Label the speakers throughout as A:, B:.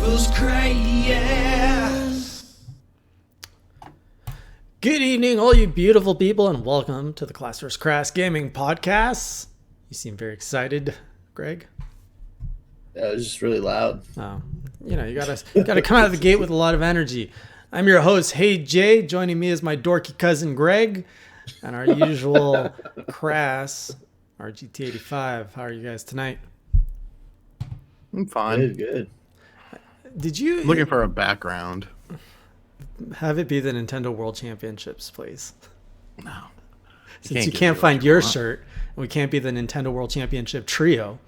A: was crazy.
B: Good evening, all you beautiful people, and welcome to the Class vs. Crass Gaming Podcast. You seem very excited, Greg.
C: Yeah, it was just really loud.
B: Oh, you know, you gotta come out of the gate with a lot of energy. I'm your host, Hey Jay. Joining me is my dorky cousin Greg, and our usual Crass, RGT85. How are you guys tonight?
D: I'm fine.
C: Good.
B: Did you
D: Looking for a background.
B: have it be the Nintendo World Championships, please?
D: No.
B: Since you can't find your shirt, and we can't be the Nintendo World Championship trio.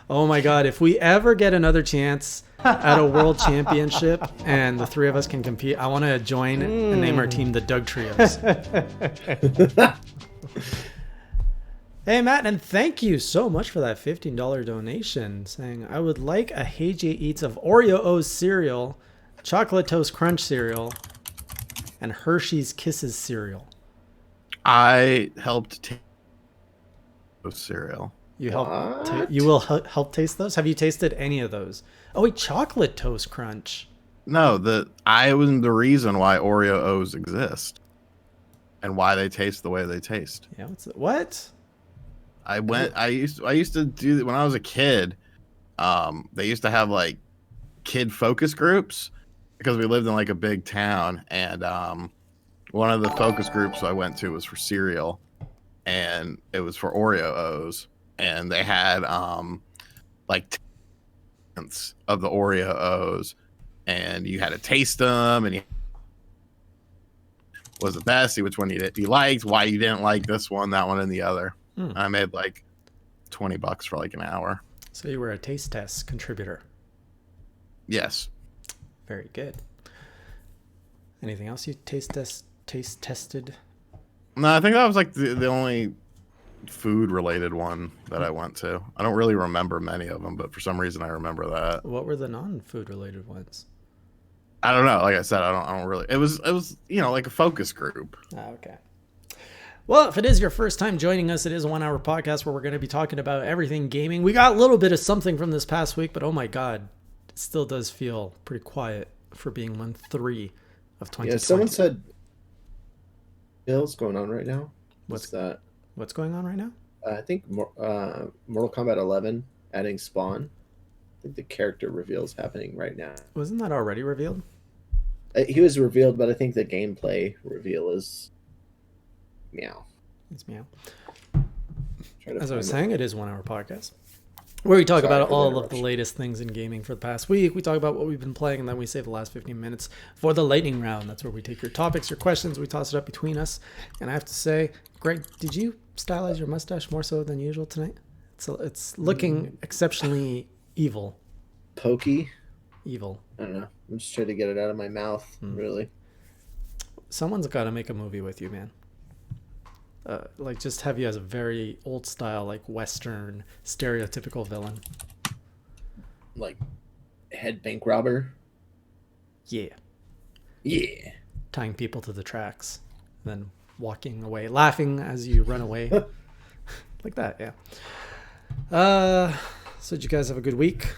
B: Oh my God, if we ever get another chance at a World Championship and the three of us can compete, I want to join and name our team the Doug Trios. Hey, Matt, and thank you so much for that $15 donation, saying, I would like a Hey Jay Eats of Oreo O's cereal, Chocolate Toast Crunch cereal, and Hershey's Kisses cereal.
D: I helped taste cereal.
B: You you will help taste those? Have you tasted any of those? Oh, wait, Chocolate Toast Crunch.
D: No, I was the reason why Oreo O's exist and why they taste the way they taste.
B: Yeah, what?
D: I used to do when I was a kid. They used to have like kid focus groups because we lived in like a big town, and one of the focus groups I went to was for cereal, and it was for Oreo O's, and they had like of the Oreo O's, and you had to taste them, and you was the best, see which one you liked, why you didn't like this one, that one, and the other. I made like $20 for like an hour.
B: So you were a taste test contributor.
D: Yes.
B: Very good. Anything else you taste tested?
D: No, I think that was like the only food related one that I went to. I don't really remember many of them, but for some reason I remember that.
B: What were the non-food related ones?
D: I don't know. Like I said, I don't really. It was like a focus group.
B: Okay. Well, if it is your first time joining us, it is a 1 hour podcast where we're going to be talking about everything gaming. We got a little bit of something from this past week, but oh my God, it still does feel pretty quiet for being month 3 of 2020.
C: Yeah, someone said Bill's going on right now. What's that?
B: What's going on right now?
C: I think Mortal Kombat 11 adding Spawn. I think the character reveal is happening right now.
B: Wasn't that already revealed?
C: He was revealed, but I think the gameplay reveal is meow.
B: It's meow.
C: As
B: I was saying, it is 1 hour podcast where we talk about all of the latest things in gaming for the past week. We talk about what we've been playing, and then we save the last 15 minutes for the lightning round. That's where we take your topics, your questions, we toss it up between us. And I have to say, Greg, did you stylize your mustache more so than usual tonight? It's looking exceptionally evil.
C: Pokey?
B: Evil.
C: I don't know. I'm just trying to get it out of my mouth, really.
B: Someone's got to make a movie with you, man. Like just have you as a very old style, like Western stereotypical villain.
C: Like head bank robber?
B: Yeah.
C: Yeah.
B: Tying people to the tracks, then walking away, laughing as you run away. Like that, yeah. So did you guys have a good week?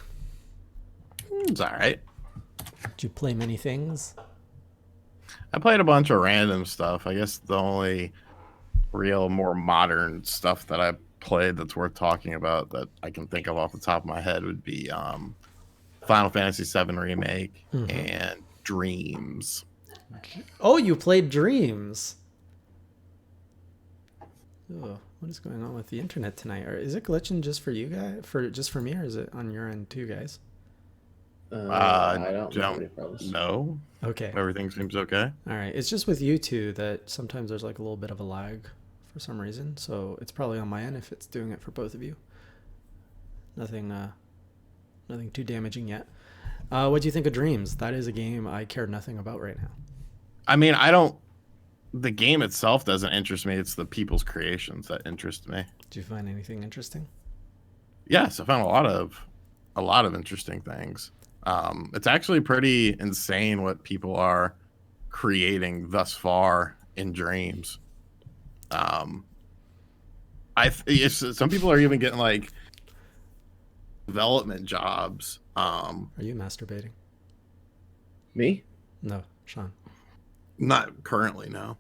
D: It's all right.
B: Did you play many things?
D: I played a bunch of random stuff. I guess the only real more modern stuff that I played that's worth talking about that I can think of off the top of my head would be Final Fantasy VII Remake and Dreams.
B: Oh, you played Dreams. Oh, what is going on with the internet tonight? Or is it glitching just for you guys? Just for me, or is it on your end too, guys?
C: I don't
D: know.
B: Okay.
D: Everything seems okay.
B: All right. It's just with you two that sometimes there's like a little bit of a lag for some reason. So it's probably on my end if it's doing it for both of you. Nothing too damaging yet. What do you think of Dreams? That is a game I care nothing about right now.
D: I mean, the game itself doesn't interest me. It's the people's creations that interest me.
B: Do you find anything interesting?
D: Yes, I found a lot of interesting things. It's actually pretty insane what people are creating thus far in Dreams. Some people are even getting like development jobs.
B: Are you masturbating?
C: Me?
B: No, Sean.
D: Not currently, no.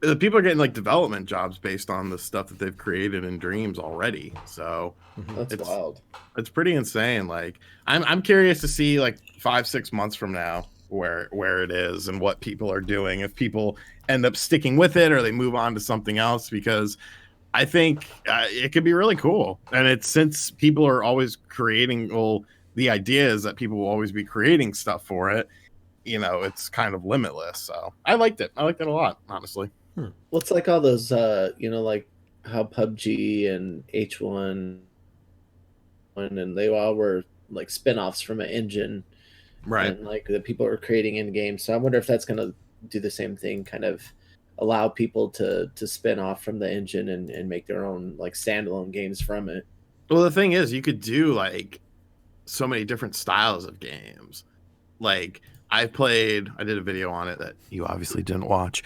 D: The people are getting like development jobs based on the stuff that they've created in Dreams already. So
C: That's
D: it's
C: wild.
D: it's pretty insane. Like I'm curious to see like 5-6 months from now where it is and what people are doing. If people end up sticking with it or they move on to something else, because I think it could be really cool. And it's since people are always creating, well, the idea is that people will always be creating stuff for it. You know, it's kind of limitless. So I liked it. I liked it a lot, honestly.
C: Well, it's like all those, like how PUBG and H1 and they all were like spin-offs from an engine,
D: Right.
C: and like the people are creating in games. So I wonder if that's going to do the same thing, kind of allow people to spin off from the engine and make their own like standalone games from it.
D: Well, the thing is, you could do like so many different styles of games. Like I did a video on it that you obviously didn't watch.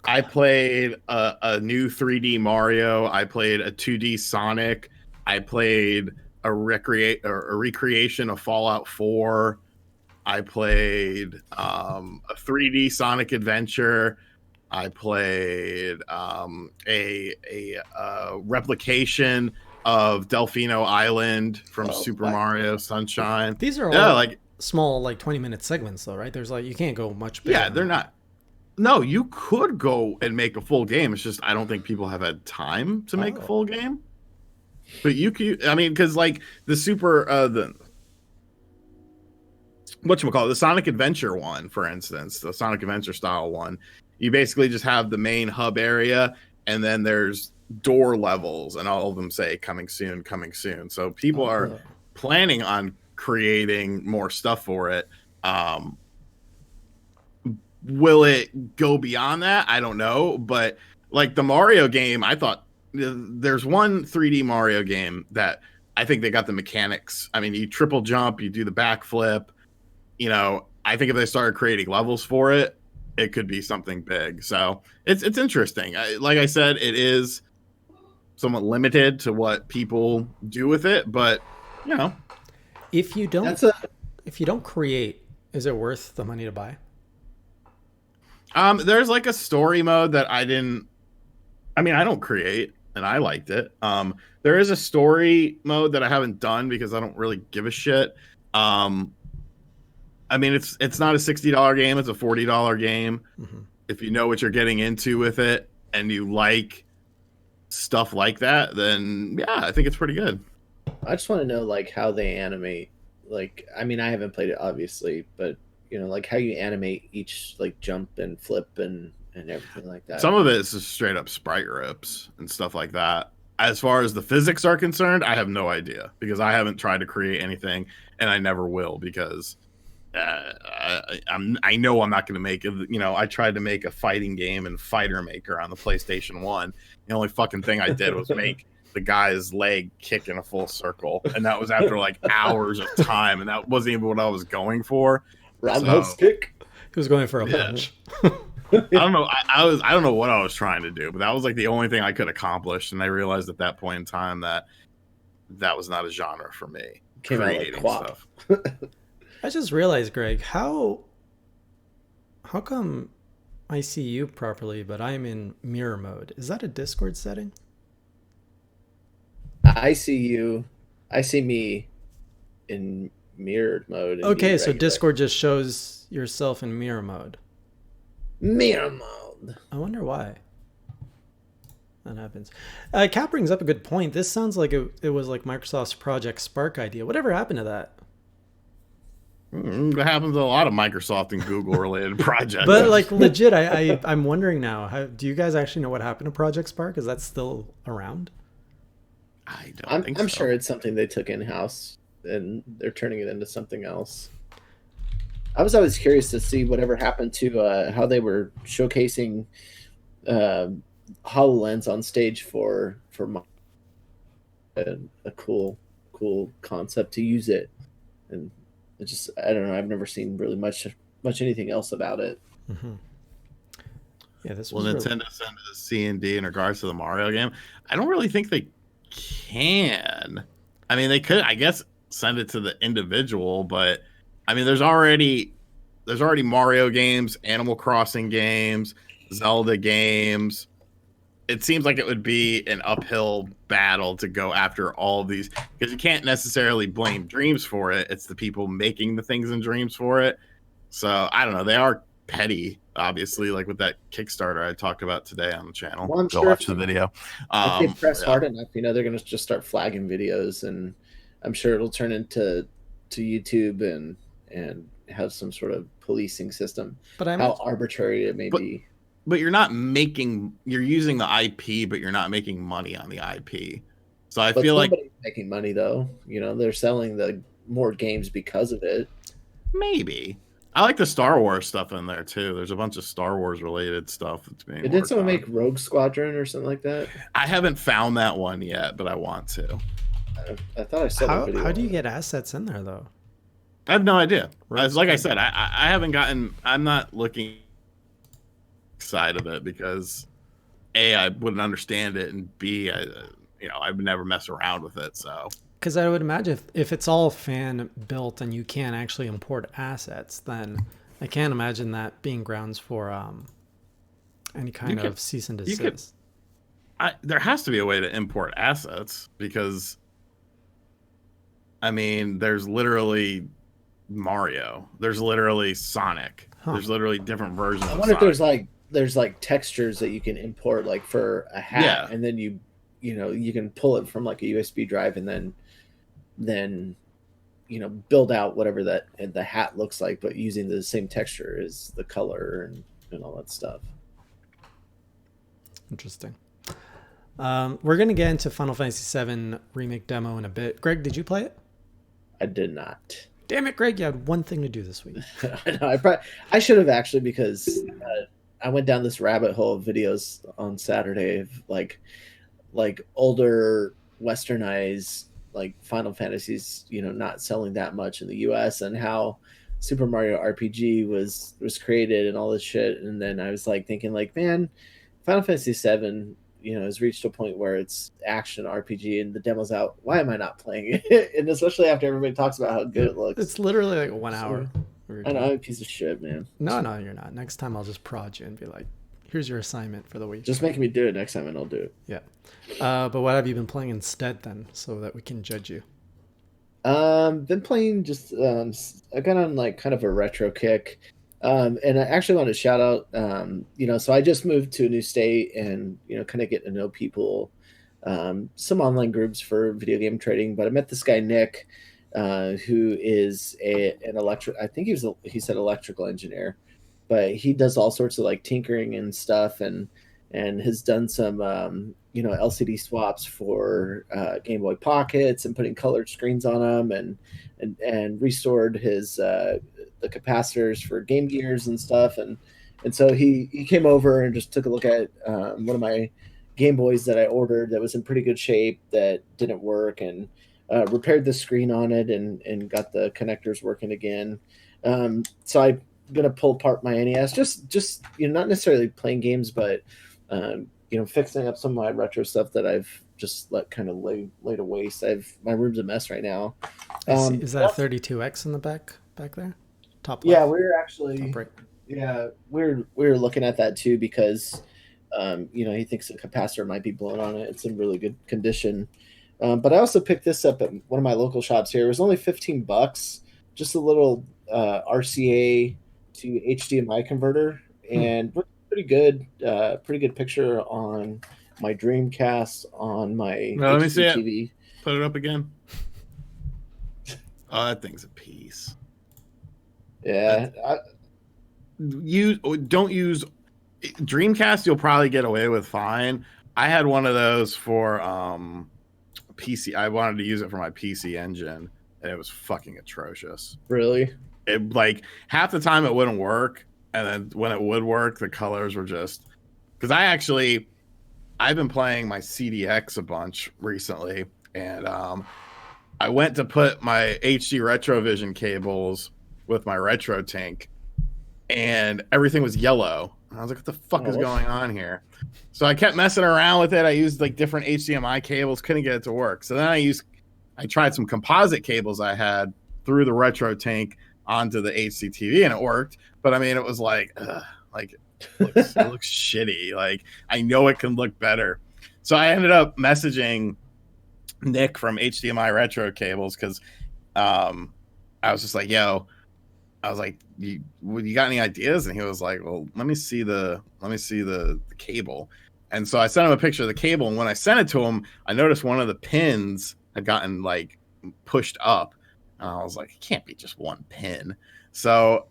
D: I played a new 3D Mario. I played a 2D Sonic. I played a recreation of Fallout 4. I played a 3D Sonic Adventure. I played a replication of Delfino Island from Super Mario Sunshine.
B: These are all
D: like
B: small, like 20-minute segments, though, right? There's like you can't go much bigger.
D: Yeah, they're not. No, you could go and make a full game. It's just I don't think people have had time to make a full game. But you could, I mean, because like the whatchamacallit, the Sonic Adventure one, for instance, the Sonic Adventure style one, you basically just have the main hub area, and then there's door levels, and all of them say coming soon, coming soon. So people are planning on creating more stuff for it. Will it go beyond that? I don't know. But like the Mario game, I thought there's one 3D Mario game that I think they got the mechanics. I mean, you triple jump, you do the backflip. You know, I think if they started creating levels for it, it could be something big. So it's interesting. Like I said, it is somewhat limited to what people do with it, but you know,
B: if you don't create, is it worth the money to buy?
D: There's like a story mode that I don't create, and I liked it. There is a story mode that I haven't done because I don't really give a shit. I mean, it's not a $60 game; it's a $40 game. Mm-hmm. If you know what you're getting into with it and you like stuff like that, then yeah, I think it's pretty good.
C: I just want to know like how they animate. Like, I mean, I haven't played it obviously, but you know, like how you animate each like jump and flip and everything like that.
D: Some of it is just straight up sprite rips and stuff like that. As far as the physics are concerned, I have no idea because I haven't tried to create anything, and I never will because I know I'm not going to make it. You know, I tried to make a fighting game in Fighter Maker on the PlayStation 1. The only fucking thing I did was make the guy's leg kick in a full circle, and that was after like hours of time, and that wasn't even what I was going for.
C: Roundhouse kick.
B: He was going for a punch.
D: I don't know. I don't know what I was trying to do, but that was like the only thing I could accomplish, and I realized at that point in time that was not a genre for me.
C: Came
D: creating
C: out like
D: stuff.
B: I just realized, Greg, how come I see you properly, but I'm in mirror mode? Is that a Discord setting?
C: I see you. I see me in mirrored mode.
B: Okay, so Discord just shows yourself in mirror mode.
C: Mirror mode.
B: I wonder why that happens. Cap brings up a good point. This sounds like it was like Microsoft's Project Spark idea. Whatever happened to that?
D: That happens to a lot of Microsoft and Google related projects.
B: But like legit, I'm wondering now. Do you guys actually know what happened to Project Spark? Is that still around?
C: I'm sure it's something they took in house and they're turning it into something else. I was always curious to see whatever happened to how they were showcasing HoloLens on stage for a cool concept to use it, and it just I don't know. I've never seen really much anything else about it.
B: Mm-hmm. Yeah, this
D: was Nintendo sent a C&D in regards to the Mario game. I don't really think they can. I mean, they could, I guess, send it to the individual, but I mean, there's already Mario games, Animal Crossing games, Zelda games. It seems like it would be an uphill battle to go after all of these, because you can't necessarily blame Dreams for it. It's the people making the things in Dreams for it. So I don't know. They are petty, obviously, like with that Kickstarter I talked about today on the channel.
C: Well, I'm
D: go
C: sure
D: watch the video.
C: If they press hard enough, they're going to just start flagging videos, and I'm sure it'll turn into YouTube and have some sort of policing system. But how arbitrary it may be.
D: But you're using the IP, but you're not making money on the IP. So I feel like
C: making money though. They're selling the more games because of it.
D: Maybe. I like the Star Wars stuff in there too. There's a bunch of Star Wars related stuff that's being.
C: Did someone make Rogue Squadron or something like that?
D: I haven't found that one yet, but I want to.
C: I thought I saw the video.
B: How do you get assets in there though?
D: I have no idea. Like I said, I haven't gotten. I'm not looking side of it because A, I wouldn't understand it, and B, I would never mess around with it. So.
B: Because I would imagine if it's all fan built and you can't actually import assets, then I can't imagine that being grounds for any kind of cease and desist.
D: There has to be a way to import assets because, I mean, there's literally Mario, there's literally Sonic, there's literally different versions.
C: I wonder if there's textures that you can import, like for a hat, and then you can pull it from like a USB drive and then build out whatever the hat looks like, but using the same texture as the color and all that stuff.
B: Interesting. We're gonna get into Final Fantasy VII Remake demo in a bit. Greg, did you play it?
C: I did not.
B: Damn it, Greg! You had one thing to do this week.
C: I know. I should have actually, because I went down this rabbit hole of videos on Saturday of like older westernized like Final Fantasies, not selling that much in the US, and how Super Mario RPG was created and all this shit. And then I was like thinking like, man, Final Fantasy VII, has reached a point where it's action RPG and the demo's out. Why am I not playing it? And especially after everybody talks about how good it looks.
B: It's literally like 1 hour.
C: I know, I'm a piece of shit, man.
B: No, you're not. Next time I'll just prod you and be like, here's your assignment for the week.
C: Just make me do it next time and I'll do it.
B: Yeah. But what have you been playing instead then, so that we can judge you?
C: Been playing just I got on like kind of a retro kick. And I actually want to shout out, so I just moved to a new state and, kind of get to know people, some online groups for video game trading. But I met this guy, Nick, who is an I think he said electrical engineer, but he does all sorts of like tinkering and stuff, and has done some, LCD swaps for Game Boy Pockets and putting colored screens on them, and restored his the capacitors for Game Gears and stuff, and so he came over and just took a look at one of my Game Boys that I ordered that was in pretty good shape that didn't work, and repaired the screen on it and got the connectors working again. So I'm gonna pull apart my NES, just not necessarily playing games, but fixing up some of my retro stuff that I've just let kind of lay to waste. My room's a mess right now.
B: Is that a 32X in the back there? Top left?
C: Yeah, we're actually we're looking at that too, because he thinks the capacitor might be blown on it. It's in really good condition. But I also picked this up at one of my local shops here. It was only $15, just a little RCA to HDMI converter, and pretty good picture on my Dreamcast, on my
D: let me see
C: TV.
D: Put it up again. Oh, that thing's a piece.
C: Yeah.
D: You don't use Dreamcast, you'll probably get away with fine. I had one of those for PC. I wanted to use it for my PC Engine, and it was fucking atrocious.
C: Really?
D: It like half the time it wouldn't work, and then when it would work, the colors were just, because I've been playing my CDX a bunch recently, and I went to put my HD Retrovision cables with my Retro Tank, and everything was yellow. I was like, what the fuck is going on here? So I kept messing around with it. I used like different HDMI cables, couldn't get it to work. So then I tried some composite cables I had through the retro tank onto the HDTV, and it worked. But I mean, it was like it looks shitty. Like, I know it can look better. So I ended up messaging Nick from HDMI Retro Cables because I was just like, yo, I was like, you got any ideas? And he was like, well, let me see the cable. And so I sent him a picture of the cable, and when I sent it to him, I noticed one of the pins had gotten like pushed up. And I was like, it can't be just one pin. So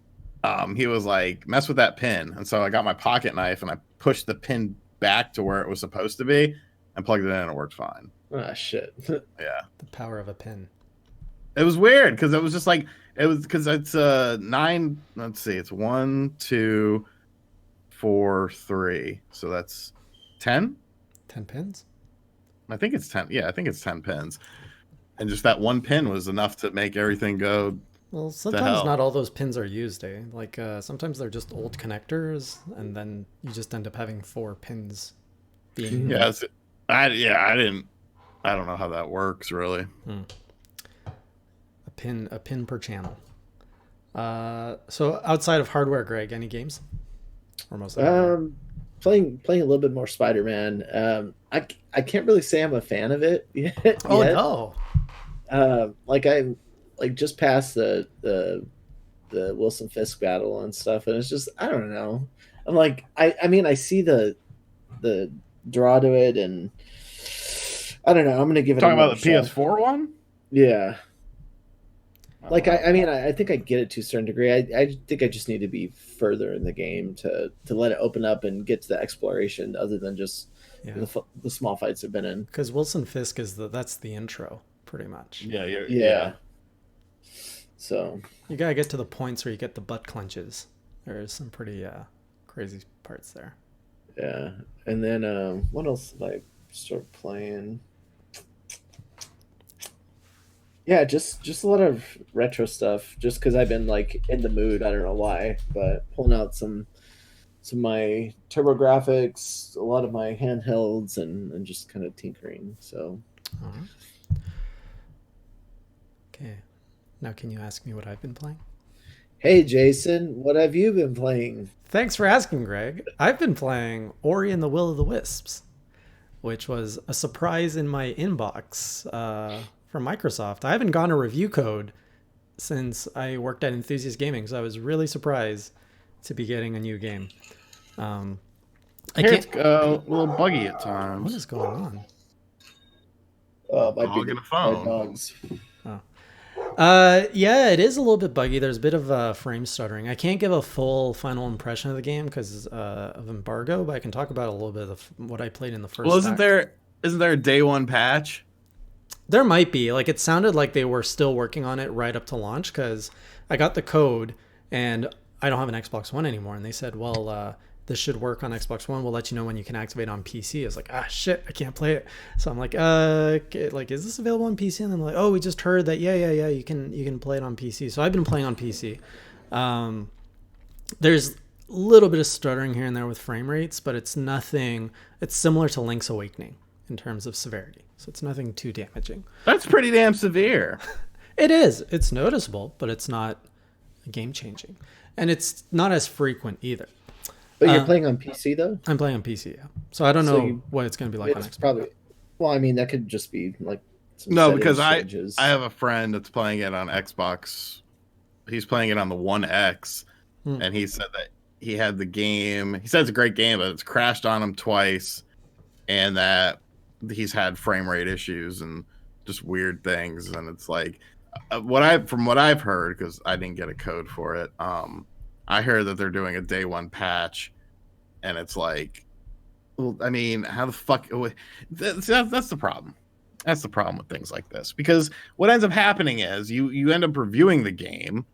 D: he was like, mess with that pin. And so I got my pocket knife and I pushed the pin back to where it was supposed to be and plugged it in, and it worked fine.
C: Ah, shit.
D: Yeah.
B: The power of a pin.
D: It was weird because it was just like, it was because it's 9. Let's see, it's 1, 2, 4, 3. So that's 10.
B: 10 pins.
D: I think it's 10. Yeah, I think it's 10 pins, and just that one pin was enough to make everything go.
B: Well, sometimes not all those pins are used, eh? Like sometimes they're just old connectors, and then you just end up having 4 pins. Being
D: I don't know how that works really.
B: A pin per channel. So outside of hardware, Greg, any games? Or mostly
C: playing a little bit more Spider-Man. I can't really say I'm a fan of it yet.
B: Oh no.
C: Like I just past the Wilson Fisk battle and stuff, and it's just, I don't know. I'm like, I mean, I see the draw to it, and I don't know. I'm gonna give it.
D: Talking about the PS4 one?
C: Yeah. Like I mean, I think I get it to a certain degree. I think I just need to be further in the game to let it open up and get to the exploration, other than just the small fights I've been in.
B: Because Wilson Fisk that's the intro, pretty much.
C: Yeah. So
B: you gotta get to the points where you get the butt clenches. There's some pretty crazy parts there.
C: Yeah, and then what else did I start playing? Yeah, just a lot of retro stuff. Just because I've been like in the mood, I don't know why, but pulling out some of my TurboGrafx, a lot of my handhelds, and just kind of tinkering. So.
B: All right. Okay. Now, can you ask me what I've been playing?
C: Hey, Jason, what have you been playing?
B: Thanks for asking, Greg. I've been playing Ori and the Will of the Wisps, which was a surprise in my inbox from Microsoft. I haven't gotten a review code since I worked at Enthusiast Gaming, so I was really surprised to be getting a new game.
D: It's a little buggy at times.
B: What is going on?
C: Might be
D: a phone.
C: Dogs.
B: Yeah, it is a little bit buggy. There's a bit of frame stuttering. I can't give a full final impression of the game because of embargo, but I can talk about a little bit of what I played in the first.
D: Well, isn't there a day one patch?
B: There might be. Like, it sounded like they were still working on it right up to launch, because I got the code and I don't have an Xbox One anymore, and they said, well, this should work on Xbox One. We'll let you know when you can activate on PC. I was like, shit, I can't play it. So I'm like, is this available on PC? And then like, oh, we just heard that, yeah, you can play it on PC. So I've been playing on PC. There's a little bit of stuttering here and there with frame rates, but it's nothing. It's similar to Link's Awakening in terms of severity. So it's nothing too damaging.
D: That's pretty damn severe.
B: It is. It's noticeable, but it's not game changing. And it's not as frequent either.
C: But you're playing on PC, though?
B: I'm playing on PC, yeah. So I don't know what it's going to be like on Xbox.
C: Probably. Well, I mean, that could just be like some
D: because
C: changes.
D: I have a friend that's playing it on Xbox. He's playing it on the One X, and he said that he had the game. He said it's a great game, but it's crashed on him twice, and that he's had frame rate issues and just weird things. And it's like from what I've heard, because I didn't get a code for it. I heard that they're doing a day one patch, and it's like, well, I mean, how the fuck? That's the problem. That's the problem with things like this, because what ends up happening is you end up reviewing the game,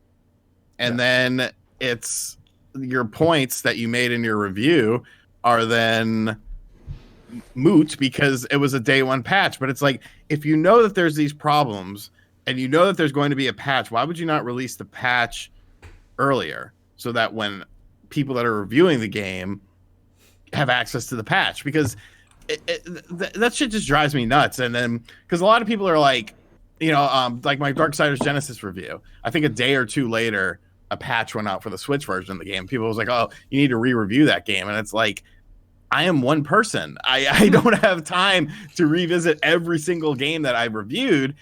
D: and then it's your points that you made in your review are then moot because it was a day one patch. But it's like, if you know that there's these problems and you know that there's going to be a patch, why would you not release the patch earlier? So that when people that are reviewing the game have access to the patch, because that shit just drives me nuts. And then because a lot of people are like, like my Darksiders Genesis review, I think a day or two later a patch went out for the Switch version of the game. People was like, oh, you need to re-review that game. And it's like, I am one person. I don't have time to revisit every single game that I've reviewed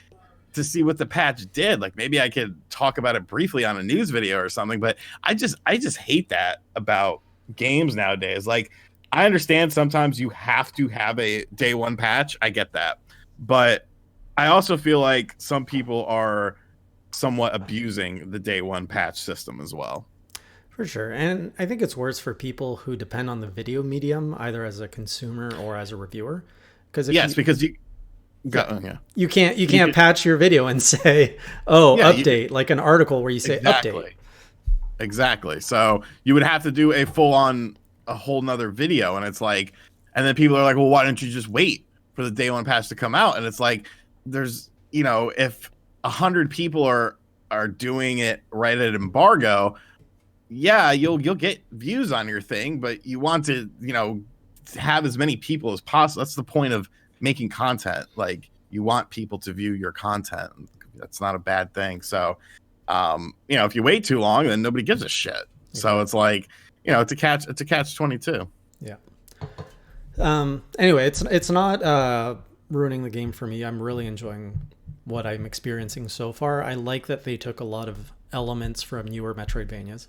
D: to see what the patch did. Like, maybe I could talk about it briefly on a news video or something, but I just hate that about games nowadays. Like, I understand sometimes you have to have a day one patch. I get that. But I also feel like some people are somewhat abusing the day one patch system as well.
B: For sure. And I think it's worse for people who depend on the video medium, either as a consumer or as a reviewer. Because you can't patch your video and say, update, like an article where you say update.
D: Exactly. So you would have to do a whole nother video. And it's like, and then people are like, well, why don't you just wait for the day one patch to come out? And it's like, there's, if 100 people are doing it right at embargo, yeah, you'll get views on your thing, but you want to, have as many people as possible. That's the point of making content. Like, you want people to view your content. That's not a bad thing. So, if you wait too long, then nobody gives a shit. Mm-hmm. So it's like, it's a catch 22.
B: Yeah. Anyway, it's not ruining the game for me. I'm really enjoying what I'm experiencing so far. I like that they took a lot of elements from newer Metroidvanias,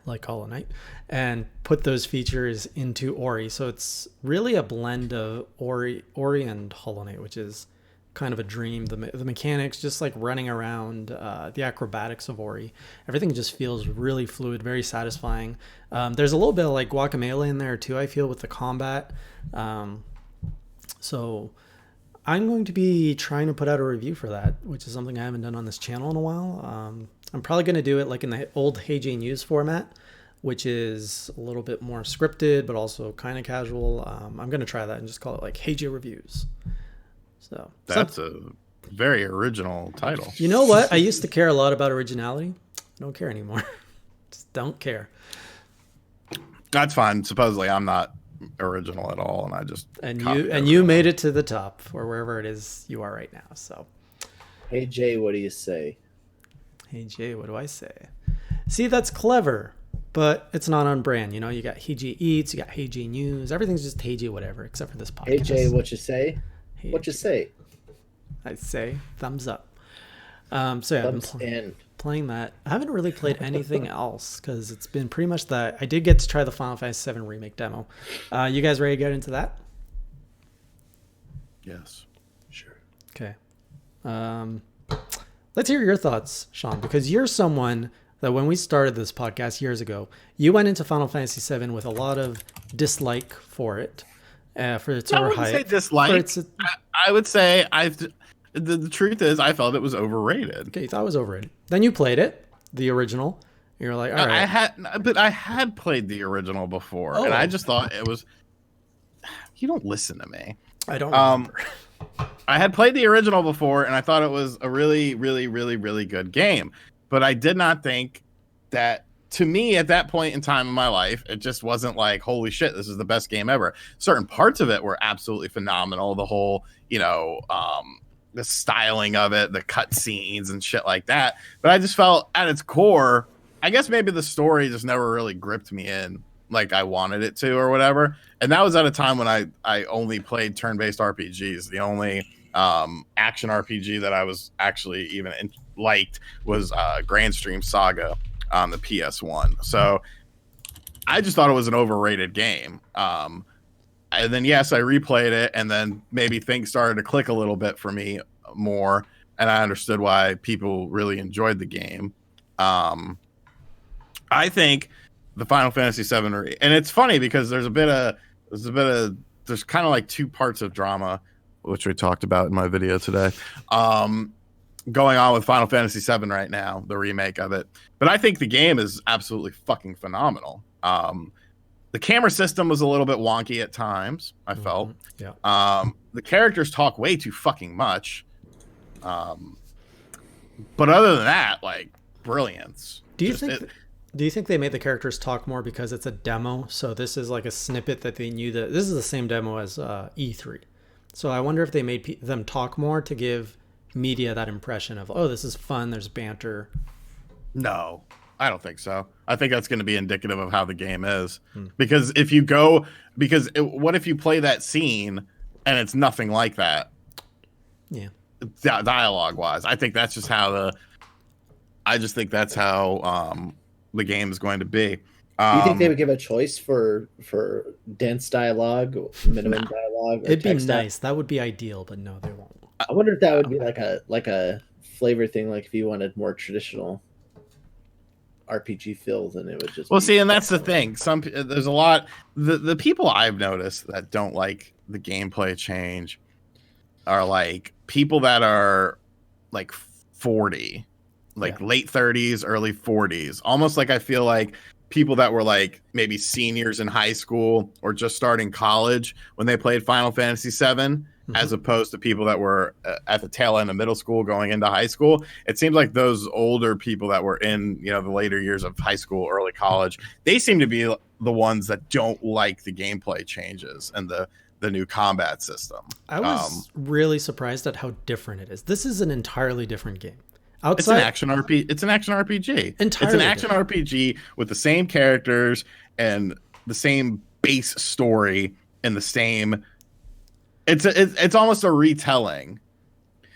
B: like Hollow Knight, and put those features into Ori. So it's really a blend of Ori and Hollow Knight, which is kind of a dream. The mechanics, just like running around, the acrobatics of Ori, everything just feels really fluid, very satisfying. There's a little bit of like Guacamelee in there too, I feel, with the combat. So I'm going to be trying to put out a review for that, which is something I haven't done on this channel in a while. I'm probably going to do it like in the old Hey J News format, which is a little bit more scripted, but also kind of casual. I'm going to try that and just call it like Hey J Reviews. So
D: that's a very original title.
B: You know what? I used to care a lot about originality. I don't care anymore. Just don't care.
D: That's fine. Supposedly I'm not original at all, and I just
B: you made it to the top or wherever it is you are right now. So,
C: Hey Jay, what do you say?
B: Hey Jay, what do I say? See, that's clever, but it's not on brand. You got Hey Jay Eats, you got Hey Jay News. Everything's just Hey Jay whatever, except for this podcast.
C: Hey Jay, what you say?
B: Hey
C: what you say?
B: I say thumbs up. So yeah, I've been playing that. I haven't really played anything else because it's been pretty much that. I did get to try the Final Fantasy VII Remake demo. You guys ready to get into that?
D: Yes.
C: Sure.
B: Okay. Let's hear your thoughts, Sean, because you're someone that when we started this podcast years ago, you went into Final Fantasy VII with a lot of dislike for it, for its overhype. I wouldn't
D: say dislike. I would say the truth is I felt it was overrated.
B: Okay, you thought it was overrated. Then you played it, the original. You're like, all right.
D: I had played the original before, and I just thought it was. You don't listen to me.
B: I don't remember.
D: I had played the original before, and I thought it was a really, really, really, really good game. But I did not think that, to me, at that point in time in my life, it just wasn't like, holy shit, this is the best game ever. Certain parts of it were absolutely phenomenal. The whole, the styling of it, the cut scenes and shit like that. But I just felt at its core, I guess maybe the story just never really gripped me in like I wanted it to or whatever. And that was at a time when I only played turn-based RPGs. The only action RPG that I was actually even liked was Grand Stream Saga on the PS1. So I just thought it was an overrated game. And then, yes, I replayed it, and then maybe things started to click a little bit for me more, and I understood why people really enjoyed the game. I think the Final Fantasy VII, and it's funny because there's kind of like two parts of drama, which we talked about in my video today, going on with Final Fantasy VII right now, the remake of it. But I think the game is absolutely fucking phenomenal. The camera system was a little bit wonky at times, I felt.
B: Yeah.
D: The characters talk way too fucking much. But other than that, like, brilliance.
B: Do you think Do you think they made the characters talk more because it's a demo? So this is like a snippet that they knew that this is the same demo as E3. So I wonder if they made them talk more to give media that impression of, oh, this is fun, there's banter.
D: No, I don't think so. I think that's going to be indicative of how the game is. Because if you go, what if you play that scene and it's nothing like that?
B: Yeah.
D: Dialogue wise, I think that's just how the game is going to be.
C: Do you think they would give a choice for dense dialogue, minimum dialogue?
B: It'd be nice. That would be ideal, but no, they won't.
C: I wonder if that would be like a flavor thing, like if you wanted more traditional RPG feels, and it would just
D: see, and that's the thing. There's a lot the people I've noticed that don't like the gameplay change are like people that are like 40, like late 30s, early 40s. Almost like I feel like people that were like maybe seniors in high school or just starting college when they played Final Fantasy VII, as opposed to people that were at the tail end of middle school going into high school. It seems like those older people that were in, the later years of high school, early college, they seem to be the ones that don't like the gameplay changes and the new combat system.
B: I was really surprised at how different it is. This is an entirely different game.
D: It's an action RPG. It's an action RPG.
B: Entirely
D: it's an action RPG with the same characters and the same base story and the same. It's almost a retelling,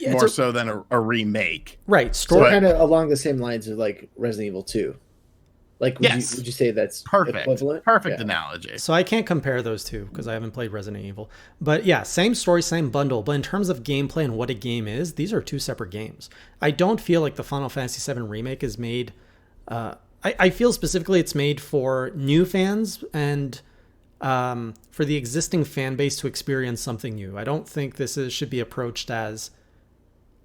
D: more so than a remake.
B: Right.
C: Story kind of along the same lines of like Resident Evil 2. Like, would you say that's
D: perfect?
C: Equivalent?
D: Perfect analogy.
B: So I can't compare those two because I haven't played Resident Evil. But yeah, same story, same bundle. But in terms of gameplay and what a game is, these are two separate games. I don't feel like the Final Fantasy VII Remake is made... I feel specifically it's made for new fans and for the existing fan base to experience something new. I don't think this should be approached as...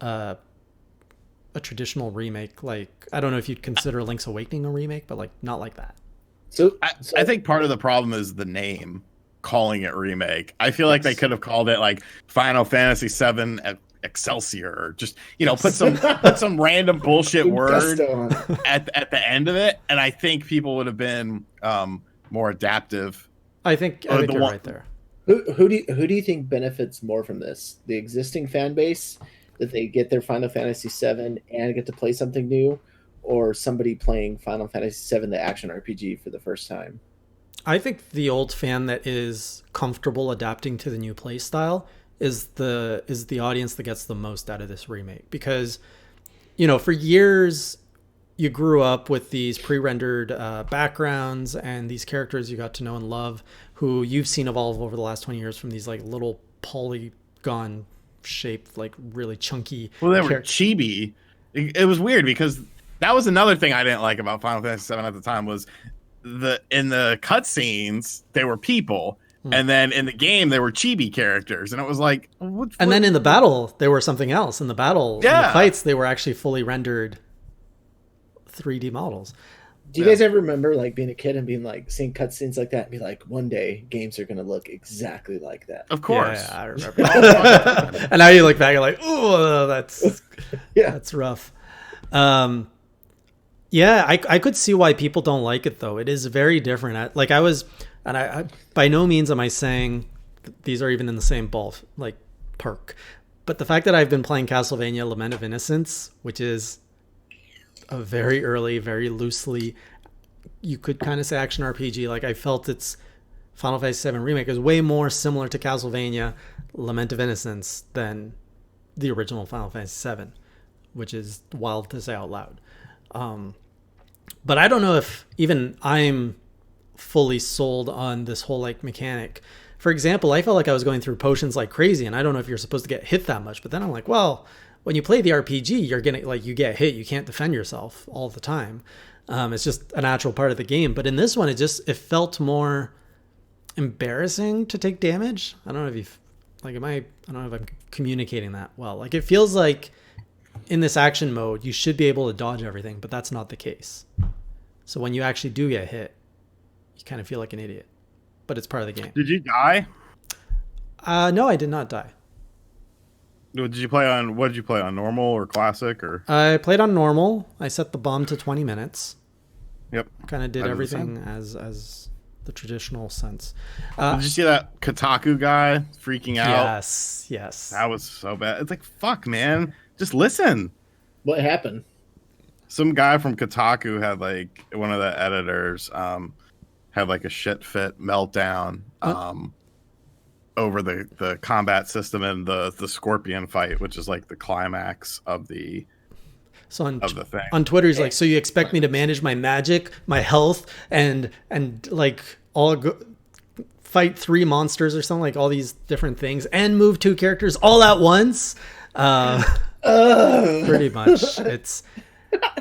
B: a traditional remake. Like, I don't know if you'd consider Link's Awakening a remake, but like not like that.
C: So
D: I think part of the problem is the name, calling it remake. I feel like they could have called it like Final Fantasy VII Excelsior, or just put some random bullshit word at the end of it, and I think people would have been more adaptive.
B: I think you're right there.
C: Who do you think benefits more from this? The existing fan base, that they get their Final Fantasy VII and get to play something new, or somebody playing Final Fantasy VII, the action RPG, for the first time?
B: I think the old fan that is comfortable adapting to the new play style is the audience that gets the most out of this remake. Because, for years you grew up with these pre-rendered backgrounds and these characters you got to know and love, who you've seen evolve over the last 20 years from these like little polygon shaped, like really chunky.
D: Well, they were chibi. It was weird because that was another thing I didn't like about Final Fantasy VII at the time, was in the cutscenes they were people, and then in the game they were chibi characters, and it was like,
B: and then in the battle they were something else. In the battle, in the fights, they were actually fully rendered 3D models.
C: Do you guys ever remember like being a kid and being like seeing cutscenes like that and be like, one day games are going to look exactly like that?
D: Of course.
B: Yeah, I remember. And now you look back and like, oh, that's rough. Yeah, I could see why people don't like it though. It is very different. I by no means am I saying these are even in the same park. But the fact that I've been playing Castlevania Lament of Innocence, which is a very early, very loosely, you could kind of say action RPG. Like, I felt its Final Fantasy VII Remake is way more similar to Castlevania Lament of Innocence than the original Final Fantasy VII, which is wild to say out loud. But I don't know if even I'm fully sold on this whole like mechanic. For example, I felt like I was going through potions like crazy, and I don't know if you're supposed to get hit that much, but then I'm like, well, when you play the RPG, you're gonna you get hit. You can't defend yourself all the time. It's just a natural part of the game. But in this one, it felt more embarrassing to take damage. I don't know if I don't know if I'm communicating that well. Like, it feels like in this action mode, you should be able to dodge everything, but that's not the case. So when you actually do get hit, you kind of feel like an idiot. But it's part of the game.
D: Did you die?
B: No, I did not die.
D: What did you play on, normal or classic, or?
B: I played on normal. I set the bomb to 20 minutes.
D: Yep.
B: Kind of did
D: 100%.
B: everything as the traditional sense.
D: Did you see that Kotaku guy freaking out?
B: Yes.
D: That was so bad. It's like, fuck, man. Just listen.
C: What happened?
D: Some guy from Kotaku had like one of the editors had like a shit fit meltdown over the combat system and the scorpion fight, which is like the climax of the the thing.
B: On Twitter, he's like, so you expect me to manage my magic, my health, and like fight 3 monsters or something, like all these different things, and move 2 characters all at once? Pretty much.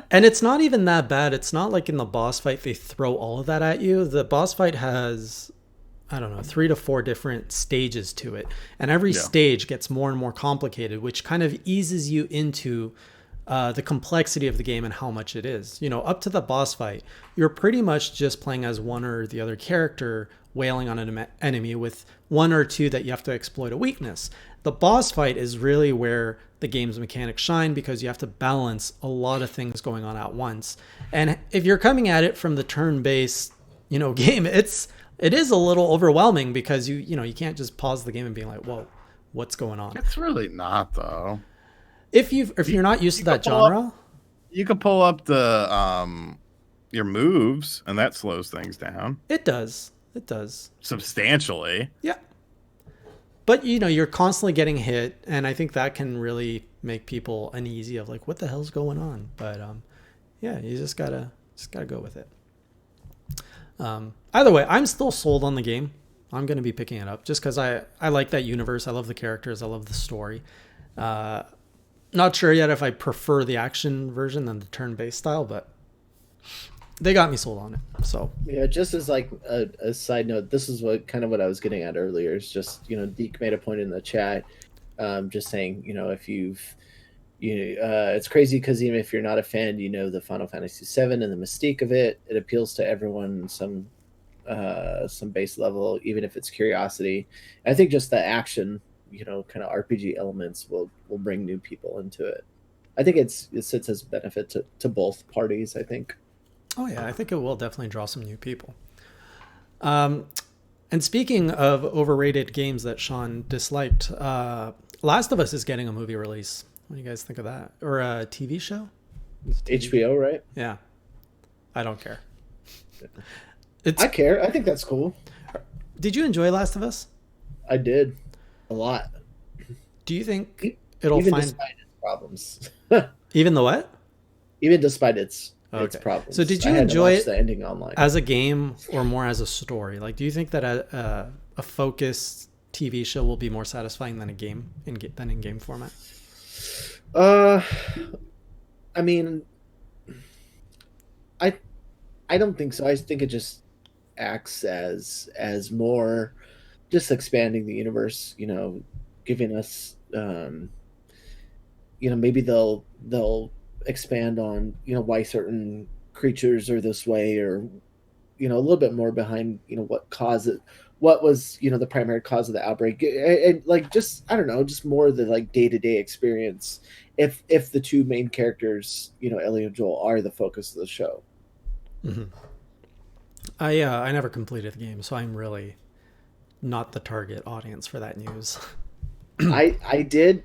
B: And it's not even that bad. It's not like in the boss fight they throw all of that at you. The boss fight has, I don't know, 3 to 4 different stages to it, and every stage gets more and more complicated, which kind of eases you into the complexity of the game and how much it is. Up to the boss fight, you're pretty much just playing as one or the other character wailing on an enemy with 1 or 2 that you have to exploit a weakness. The boss fight is really where the game's mechanics shine, because you have to balance a lot of things going on at once. And if you're coming at it from the turn-based, game, it is a little overwhelming, because you can't just pause the game and be like, whoa, what's going on?
D: It's really not, though.
B: If you're not used to that genre,
D: you can pull up the your moves, and that slows things down.
B: It does
D: substantially.
B: Yeah, but you're constantly getting hit, and I think that can really make people uneasy of like, what the hell's going on? But yeah, you just gotta go with it. Either way, I'm still sold on the game. I'm gonna be picking it up just because I like that universe. I love the characters. I love the story. Not sure yet if I prefer the action version than the turn-based style, but they got me sold on it. So
C: yeah, just as like a side note, this is what I was getting at earlier. Is just Deke made a point in the chat, just saying if it's crazy because even if you're not a fan, the Final Fantasy VII and the mystique of it, it appeals to everyone some base level, even if it's curiosity. I think just the action, kind of RPG elements will bring new people into it. I think it sits as benefit to both parties, I think.
B: Oh yeah, I think it will definitely draw some new people. And speaking of overrated games that Sean disliked, Last of Us is getting a movie release. What do you guys think of that? Or a TV show?
C: HBO, right?
B: Yeah. I don't care.
C: I care. I think that's cool.
B: Did you enjoy Last of Us?
C: I did. A lot.
B: Do you think it'll
C: despite its problems?
B: Even the what?
C: Even despite its problems.
B: So did you enjoy it
C: the ending online
B: as a game or more as a story? Like, do you think that a focused TV show will be more satisfying than a game in game format?
C: I mean, I don't think so. I think it just acts as more just expanding the universe, giving us maybe they'll expand on why certain creatures are this way, or a little bit more behind what was the primary cause of the outbreak, and like just I don't know, just more of the like day-to-day experience if the 2 main characters, Ellie and Joel, are the focus of the show.
B: Mm-hmm. I never completed the game, so I'm really not the target audience for that news.
C: I did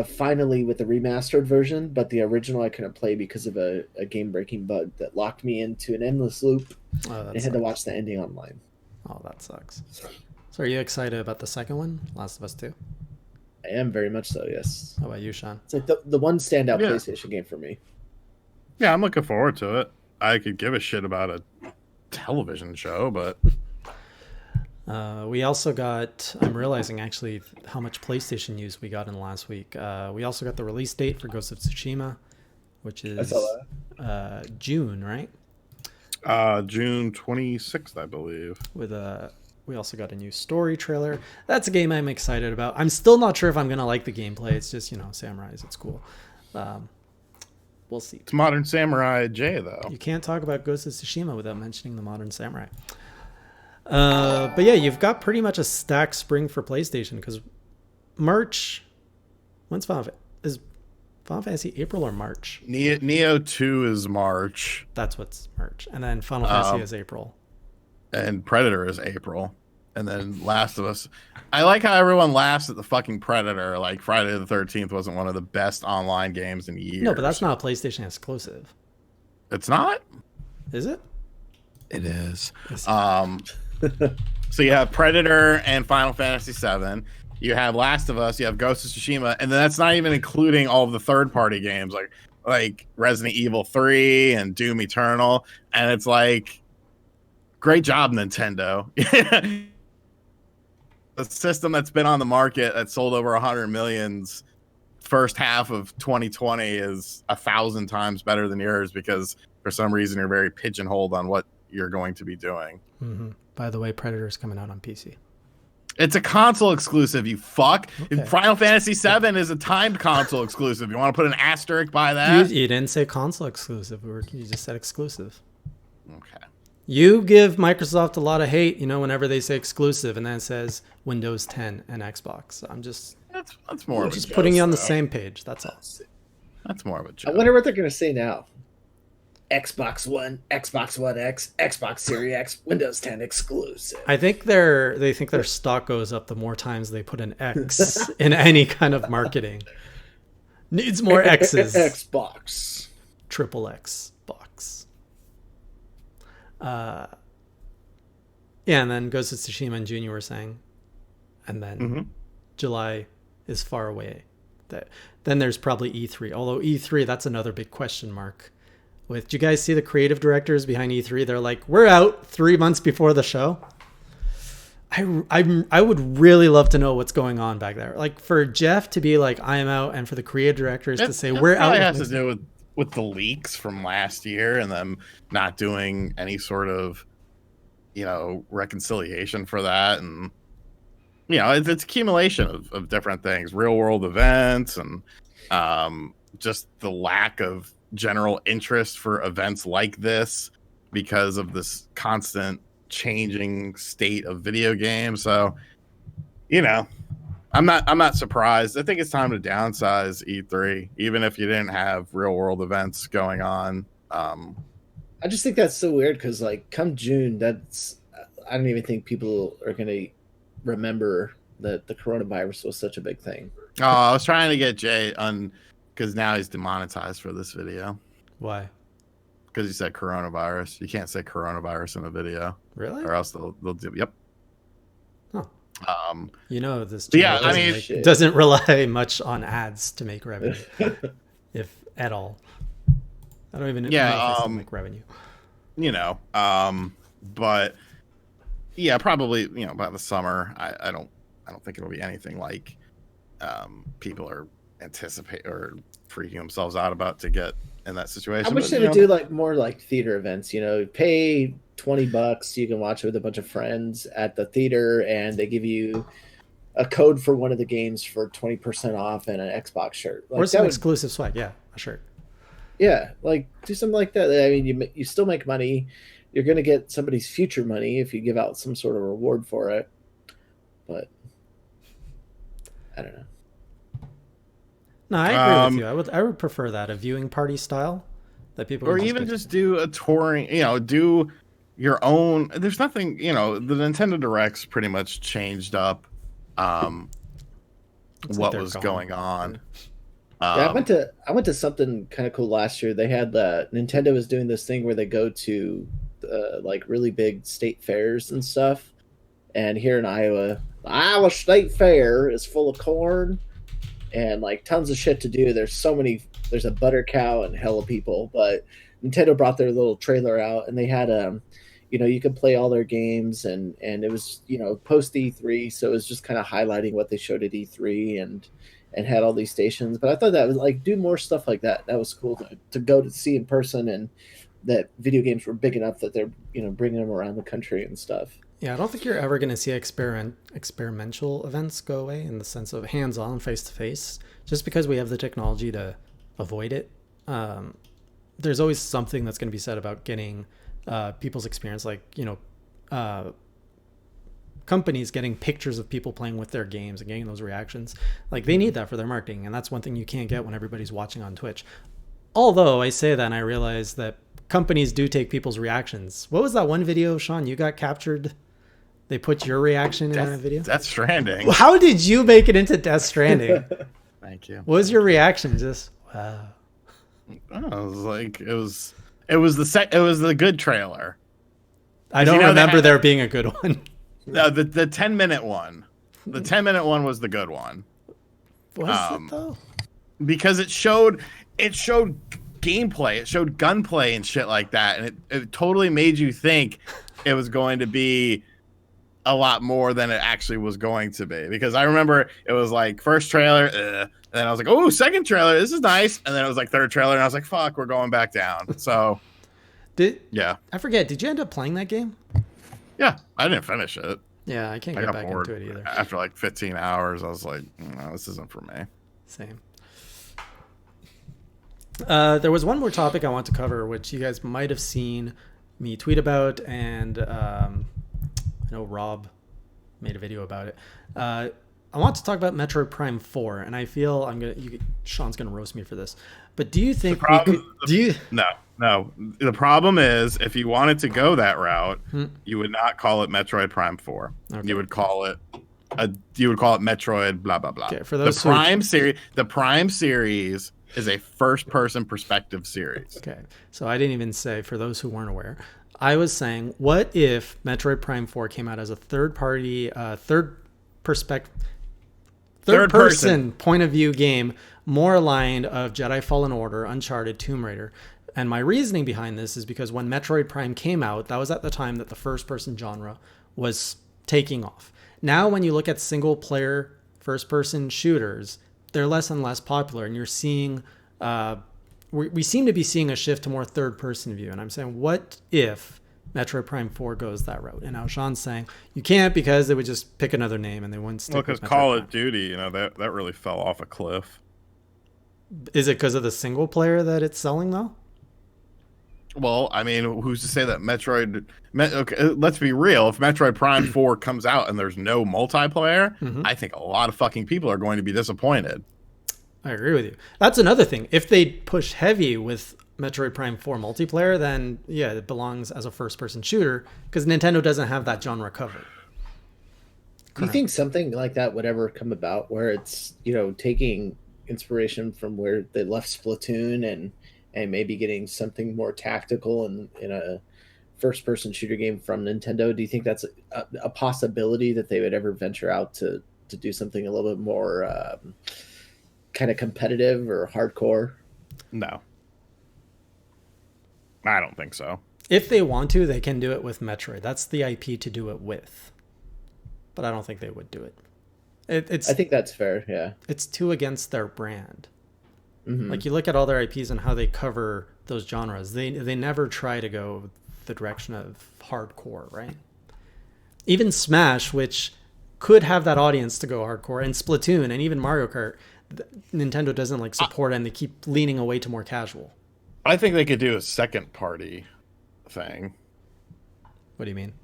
C: finally with the remastered version, but the original I couldn't play because of a game-breaking bug that locked me into an endless loop. I had to watch the ending online.
B: Oh, that sucks. So are you excited about the second one, Last of Us 2?
C: I am very much so, yes.
B: How about you, Sean?
C: It's like the one standout PlayStation game for me.
D: Yeah, I'm looking forward to it. I could give a shit about a television show, but
B: we also got, I'm realizing actually how much PlayStation news we got in the last week. We also got the release date for Ghost of Tsushima, which is June, right?
D: June 26th, I believe.
B: We also got a new story trailer. That's a game I'm excited about. I'm still not sure if I'm gonna like the gameplay. It's just samurais. It's cool. We'll see.
D: It's Modern Samurai J, though.
B: You can't talk about Ghost of Tsushima without mentioning the Modern Samurai. But yeah, you've got pretty much a stacked spring for PlayStation, because March, when's Final Fantasy? Final Fantasy April or March?
D: Neo 2 is March.
B: That's what's March. And then Final Fantasy is April.
D: And Predator is April. And then Last of Us. I like how everyone laughs at the fucking Predator. Like Friday the 13th wasn't one of the best online games in years.
B: No, but that's not a PlayStation exclusive.
D: It's not?
B: Is it?
D: It is. So you have Predator and Final Fantasy VII. You have Last of Us. You have Ghost of Tsushima, and then that's not even including all of the third-party games like Resident Evil 3 and Doom Eternal. And it's like, great job, Nintendo. The system that's been on the market that sold over 100 millions first half of 2020 is 1,000 times better than yours because for some reason you're very pigeonholed on what you're going to be doing.
B: Mm-hmm. By the way, Predator is coming out on PC.
D: It's a console exclusive, you fuck.
B: Okay.
D: Final Fantasy VII is a timed console exclusive. You want to put an asterisk by that?
B: You didn't say console exclusive. You just said exclusive.
D: Okay.
B: You give Microsoft a lot of hate, whenever they say exclusive, and then it says Windows 10 and Xbox. I'm just
D: that's more of a
B: just
D: joke,
B: putting you on the
D: though.
B: same page. That's all.
D: That's more of a joke.
C: I wonder what they're going to say now. Xbox One, Xbox One X, Xbox Series X, Windows 10 exclusive.
B: I think they think their stock goes up the more times they put an X in any kind of marketing. Needs more X's.
C: Xbox.
B: Triple X box. Yeah, and then Ghost of Tsushima in June, you were saying. And then July is far away. Then there's probably E3. Although E3, that's another big question mark. Did you guys see the creative directors behind E3? They're like, we're out 3 months before the show. I would really love to know what's going on back there. Like for Jeff to be like, I am out, and for the creative directors to say we're out.
D: It has to do with the leaks from last year and them not doing any sort of, reconciliation for that. And, it's accumulation of different things, real world events and just the lack of general interest for events like this because of this constant changing state of video games. So, I'm not surprised. I think it's time to downsize E3, even if you didn't have real world events going on.
C: I just think that's so weird because, come June, I don't even think people are going to remember that the coronavirus was such a big thing.
D: Oh, I was trying to get Jay on because now he's demonetized for this video.
B: Why?
D: Because he said coronavirus. You can't say coronavirus in a video.
B: Really?
D: Or else they'll do. Yep.
B: Huh. This
D: channel
B: doesn't rely much on ads to make revenue, if at all. I don't even know if they still make revenue.
D: But yeah, probably by the summer. I don't think it'll be anything like people are anticipate or freaking themselves out about to get in that situation.
C: I wish they would do more theater events. Pay $20, you can watch it with a bunch of friends at the theater, and they give you a code for one of the games for 20% off and an Xbox shirt.
B: Or some exclusive swag. Yeah, a shirt.
C: Yeah, do something like that. I mean, you still make money. You're going to get somebody's future money if you give out some sort of reward for it. But I don't know.
B: No, I agree with you. I would prefer that, a viewing party style that people
D: or even just do a touring, do your own. There's nothing, the Nintendo Directs pretty much changed up what was going on.
C: Yeah, I went to something kind of cool last year. They had Nintendo was doing this thing where they go to really big state fairs and stuff. And here in Iowa, the Iowa State Fair is full of corn and tons of shit to do. There's a butter cow and hella people, but Nintendo brought their little trailer out and they had you could play all their games and it was post E3, so it was just kind of highlighting what they showed at E3 and had all these stations. But I thought that was do more stuff like that. That was cool to go to see in person, and that video games were big enough that they're bringing them around the country and stuff.
B: Yeah, I don't think you're ever going to see experimental events go away in the sense of hands-on, face-to-face, just because we have the technology to avoid it. There's always something that's going to be said about getting people's experience, kind companies getting pictures of people playing with their games and getting those reactions. Like, they need that for their marketing, and that's one thing you can't get when everybody's watching on Twitch. Although I say that and I realize that companies do take people's reactions. What was that one video, Sean? You got captured. They put your reaction in a video.
D: Death Stranding.
B: How did you make it into Death Stranding?
D: Thank you.
B: What was your reaction? Just wow.
D: Oh, it was like it was the good trailer.
B: I don't remember there being a good one.
D: No, the 10-minute one. The 10-minute one was the good one.
B: Was it though?
D: Because it showed gameplay, it showed gunplay and shit like that, and it totally made you think it was going to be a lot more than it actually was going to be. Because I remember it was like first trailer, and then I was like, oh, second trailer, this is nice, and then it was like third trailer, and I was like, fuck, we're going back down. So I forget, did you end up playing that game? Yeah, I didn't finish it.
B: Yeah, I can't get back into it either.
D: After like 15 hours, I was like, no, this isn't for me.
B: Same. There was one more topic I want to cover, which you guys might have seen me tweet about, and I know Rob made a video about it. I want to talk about Metroid Prime 4, and I feel Sean's gonna roast me for this, but do you think
D: No. The problem is, if you wanted to go that route, you would not call it Metroid Prime 4. Okay. You would call it Metroid blah blah blah. Okay, for those the Prime series is a first-person perspective series.
B: Okay, so I didn't even say, for those who weren't aware, I was saying, what if Metroid Prime 4 came out as a third-party, third-person point of view game, more aligned of Jedi Fallen Order, Uncharted, Tomb Raider. And my reasoning behind this is because when Metroid Prime came out, that was at the time that the first-person genre was taking off. Now, when you look at single-player first-person shooters, they're less and less popular, and you're seeing we seem to be seeing a shift to more third-person view. And I'm saying, what if Metroid Prime 4 goes that route? And now Sean's saying you can't, because they would just pick another name and they wouldn't stick.
D: Well, because Call of Duty, that really fell off a cliff.
B: Is it because of the single player that it's selling though?
D: Well, I mean, who's to say that okay, let's be real. If Metroid Prime 4 comes out and there's no multiplayer, I think a lot of fucking people are going to be disappointed.
B: I agree with you. That's another thing. If they push heavy with Metroid Prime 4 multiplayer, then yeah, it belongs as a first-person shooter, because Nintendo doesn't have that genre covered.
C: Do you think something like that would ever come about, where it's, taking inspiration from where they left Splatoon and maybe getting something more tactical in a first-person shooter game from Nintendo? Do you think that's a possibility, that they would ever venture out to do something a little bit more kind of competitive or hardcore?
D: No. I don't think so.
B: If they want to, they can do it with Metroid. That's the IP to do it with. But I don't think they would do it. I think
C: that's fair, yeah.
B: It's too against their brand. Like, you look at all their IPs and how they cover those genres. They never try to go the direction of hardcore, right? Even Smash, which could have that audience to go hardcore, and Splatoon, and even Mario Kart, Nintendo doesn't support, and they keep leaning away to more casual.
D: I think they could do a second party thing.
B: What do you mean?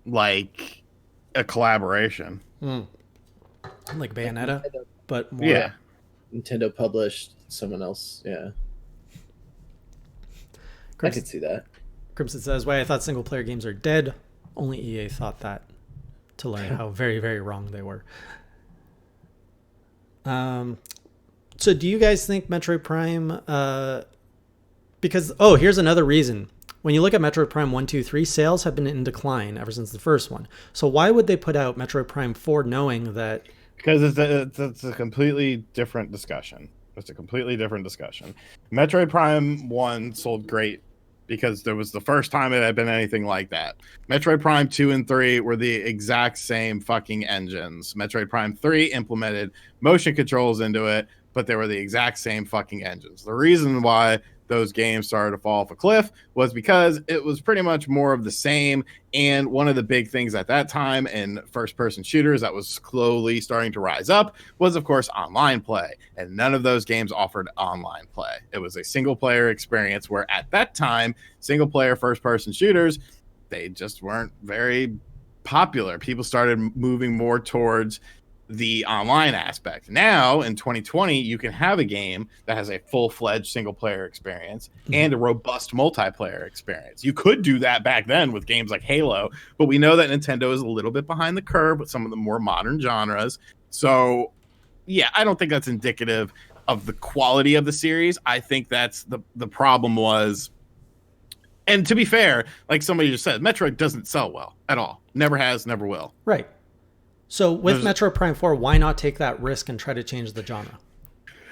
D: Like a collaboration.
B: Like Bayonetta, but more.
D: Yeah.
C: Nintendo published, someone else. Yeah. I could see that.
B: Crimson says, "Why I thought single player games are dead. Only EA thought that," to learn how very, very wrong they were. So do you guys think Metroid Prime, because, here's another reason. When you look at Metroid Prime 1, 2, 3, sales have been in decline ever since the first one. So why would they put out Metroid Prime 4 knowing that?
D: Because it's a completely different discussion. It's a completely different discussion. Metroid Prime 1 sold great because there was the first time it had been anything like that. Metroid Prime 2 and 3 were the exact same fucking engines. Metroid Prime 3 implemented motion controls into it, but they were the exact same fucking engines. The reason why those games started to fall off a cliff was because it was pretty much more of the same. And one of the big things at that time in first-person shooters that was slowly starting to rise up was, of course, online play. And none of those games offered online play. It was a single-player experience where, at that time, single-player first-person shooters they just weren't very popular. People started moving more towards the online aspect. Now in 2020, you can have a game that has a full-fledged single-player experience and a robust multiplayer experience. You could do that back then with games like Halo, but we know that Nintendo is a little bit behind the curve with some of the more modern genres. So yeah, I don't think that's indicative of the quality of the series. I think that's the problem was, and to be fair, like somebody just said, Metroid doesn't sell well at all. Never has, never will.
B: Right. So with Metroid Prime 4, why not take that risk and try to change the genre?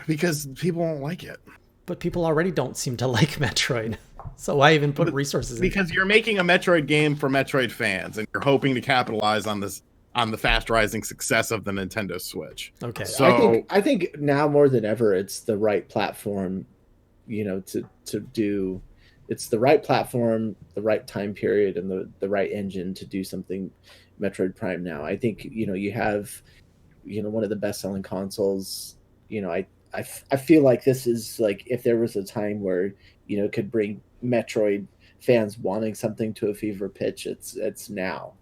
D: Because people won't like it.
B: But people already don't seem to like Metroid. So why even put resources in?
D: Because you're making a Metroid game for Metroid fans, and you're hoping to capitalize on the fast rising success of the Nintendo Switch.
B: Okay.
C: So I think now more than ever, it's the right platform, to do. It's the right platform, the right time period, and the right engine to do something Metroid Prime now. I think, you have, one of the best selling consoles. I feel like this is like, if there was a time where, could bring Metroid fans wanting something to a fever pitch, it's now.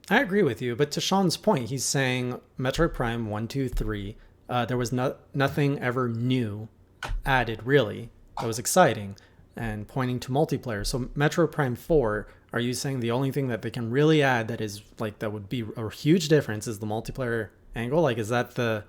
B: I agree with you, but to Sean's point, he's saying Metroid Prime 1, 2, 3, there was nothing ever new added, really, that was exciting, and pointing to multiplayer. So Metroid Prime 4, are you saying the only thing that they can really add that is like that would be a huge difference is the multiplayer angle? Like, is that the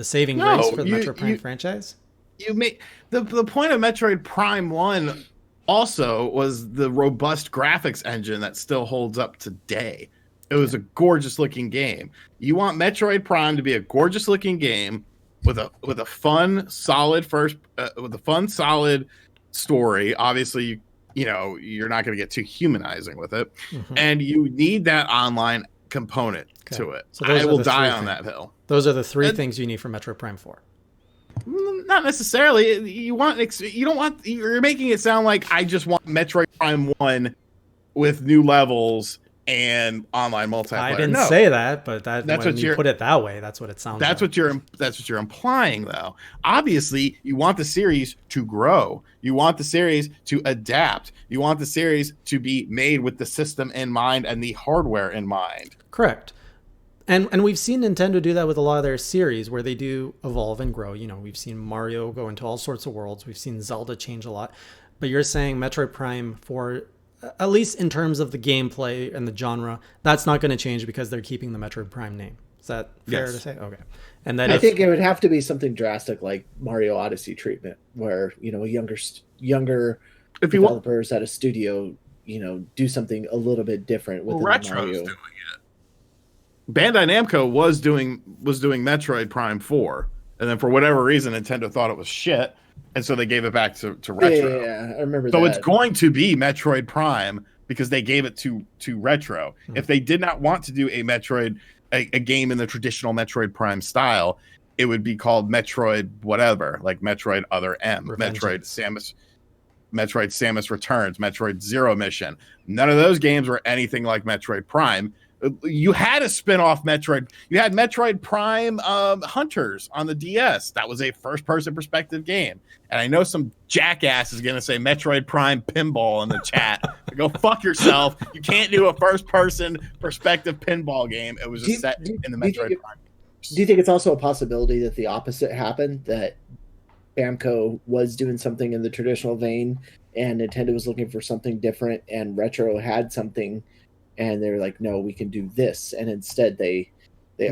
B: saving grace for the Metroid Prime franchise?
D: You make the point of Metroid Prime 1 also was the robust graphics engine that still holds up today. It was a gorgeous looking game. You want Metroid Prime to be a gorgeous looking game with a fun, solid solid story. Obviously, you're not going to get too humanizing with it, and you need that online component to it. So I will die on that hill.
B: Those are the three things you need for Metroid Prime 4.
D: Not necessarily. You're making it sound like I just want Metroid Prime 1 with new levels and online multiplayer.
B: I didn't say that, but that's when you put it that way, that's what it sounds like.
D: That's what you're implying, though. Obviously, you want the series to grow. You want the series to adapt. You want the series to be made with the system in mind and the hardware in mind.
B: Correct. And we've seen Nintendo do that with a lot of their series where they do evolve and grow. We've seen Mario go into all sorts of worlds. We've seen Zelda change a lot. But you're saying Metroid Prime 4, at least in terms of the gameplay and the genre, that's not going to change because they're keeping the Metroid Prime name. Is that fair to say? Okay. And then
C: I think it would have to be something drastic like Mario Odyssey treatment, where younger developers at a studio, do something a little bit different with
D: Retro's
C: Mario.
D: Doing it. Bandai Namco was doing Metroid Prime 4, and then for whatever reason, Nintendo thought it was shit. And so they gave it back to Retro.
C: Yeah, I remember
D: that. So it's going to be Metroid Prime because they gave it to Retro. If they did not want to do a Metroid, a game in the traditional Metroid Prime style, it would be called Metroid whatever, like Metroid Other M, Metroid Samus Returns, Metroid Zero Mission. None of those games were anything like Metroid Prime. You had a spin-off Metroid. You had Metroid Prime Hunters on the DS. That was a first-person perspective game. And I know some jackass is going to say Metroid Prime Pinball in the chat. Go fuck yourself. You can't do a first-person perspective pinball game. It was just set in the Metroid Prime.
C: Do you think it's also a possibility that the opposite happened? That Namco was doing something in the traditional vein and Nintendo was looking for something different and Retro had something and they're like, no, we can do this, and instead they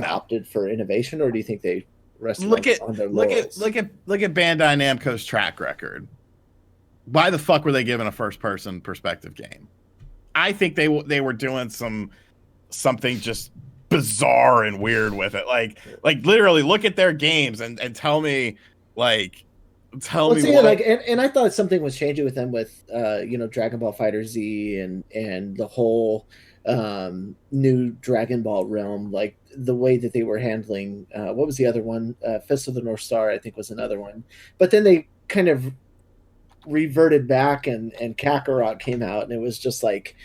C: opted for innovation? Or do you think they rested on their laurels?
D: Look at Bandai Namco's track record. Why the fuck were they given a first person perspective game? I think they were doing something just bizarre and weird with it. Like literally look at their games and tell me tell me what...
C: and I thought something was changing with them with Dragon Ball Fighter Z and the whole new Dragon Ball realm, like the way that they were handling what was the other one, Fist of the North Star I think was another one, but then they kind of reverted back and Kakarot came out and it was just like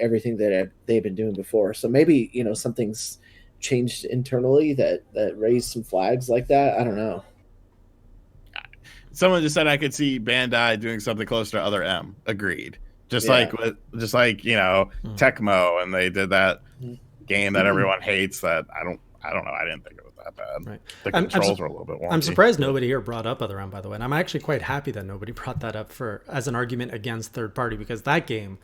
C: everything that they've been doing before. So maybe something's changed internally that raised some flags like that. I don't know.
D: Someone just said I could see Bandai doing something close to Other M. Agreed. Just
C: Yeah.
D: like Tecmo, and they did that game that everyone hates. That I don't know. I didn't think it was that bad.
B: Right.
D: The controls were a little bit wonky.
B: I'm surprised nobody here brought up Other M, by the way, and I'm actually quite happy that nobody brought that up as an argument against third party, because that game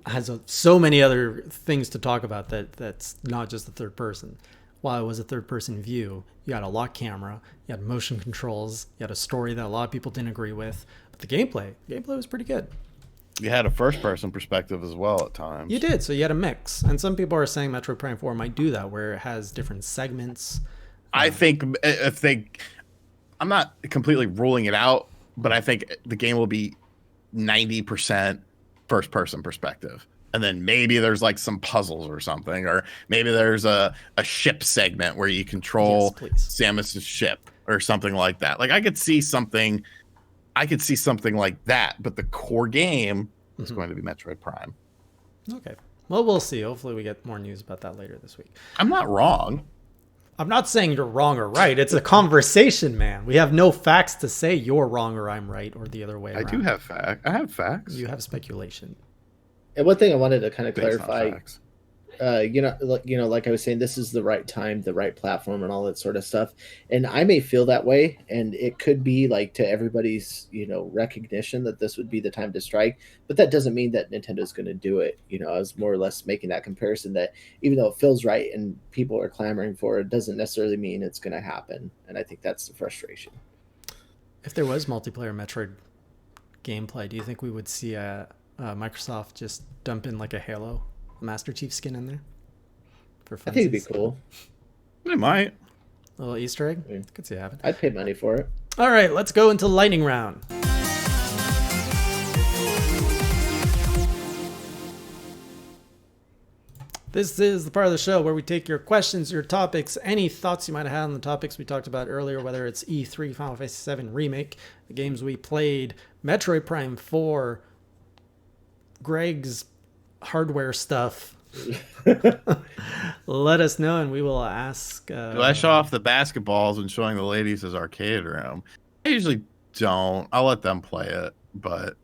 B: has so many other things to talk about that's not just the third person. While it was a third person view, you had a lock camera, you had motion controls, you had a story that a lot of people didn't agree with, but the gameplay was pretty good.
D: You had a first person perspective as well at times.
B: You did, so you had a mix. And some people are saying Metroid Prime 4 might do that, where it has different segments.
D: I think I'm not completely ruling it out, but I think the game will be 90% first person perspective. And then maybe there's like some puzzles or something, or maybe there's a ship segment where you control Samus's ship or something like that. Like I could see something like that, but the core game is going to be Metroid Prime.
B: Okay. Well, we'll see. Hopefully we get more news about that later this week.
D: I'm not wrong.
B: I'm not saying you're wrong or right. It's a conversation, man. We have no facts to say you're wrong or I'm right or the other way around.
D: I do have facts. I have facts.
B: You have speculation.
C: And one thing I wanted to kind of
D: Based
C: clarify, like I was saying, this is the right time, the right platform, and all that sort of stuff. And I may feel that way, and it could be like to everybody's, recognition that this would be the time to strike. But that doesn't mean that Nintendo's going to do it. I was more or less making that comparison that even though it feels right and people are clamoring for it, doesn't necessarily mean it's going to happen. And I think that's the frustration.
B: If there was multiplayer Metroid gameplay, do you think we would see Microsoft just dump in like a Halo Master Chief skin in there?
C: I think it'd be cool.
D: It might.
B: A little Easter egg? Could see it happen.
C: I'd pay money for it.
B: All right, let's go into lightning round. This is the part of the show where we take your questions, your topics, any thoughts you might have had on the topics we talked about earlier, whether it's E3, Final Fantasy VII Remake, the games we played, Metroid Prime 4, Greg's hardware stuff. Let us know and we will ask.
D: Do I show off the basketballs and showing the ladies his arcade room? I usually don't. I'll let them play it, but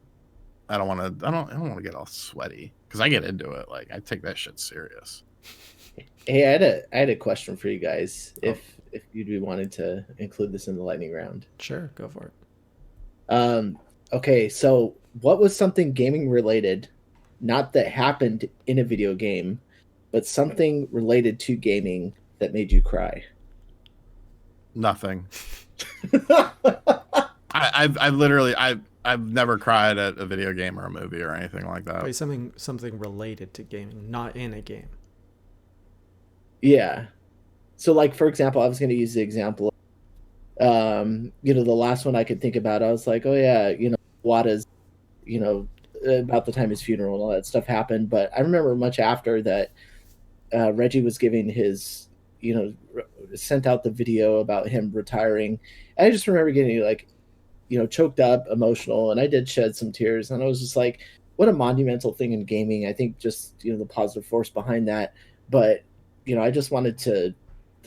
D: I don't want to get all sweaty because I get into it. Like I take that shit serious.
C: Hey, I had a question for you guys. If you'd be wanting to include this in the lightning round.
B: Sure, go for
C: it. Okay, so what was something gaming related, not that happened in a video game, but something related to gaming that made you cry?
D: Nothing. I've never cried at a video game or a movie or anything like that.
B: Wait, something related to gaming, not in a game.
C: Yeah. So like, for example, I was going to use the example of, the last one I could think about, I was like, oh yeah, Wada's, about the time his funeral and all that stuff happened. But I remember much after that, Reggie was giving his, sent out the video about him retiring. And I just remember getting like, choked up, emotional, and I did shed some tears. And I was just like, what a monumental thing in gaming. I think just, the positive force behind that. But, I just wanted to,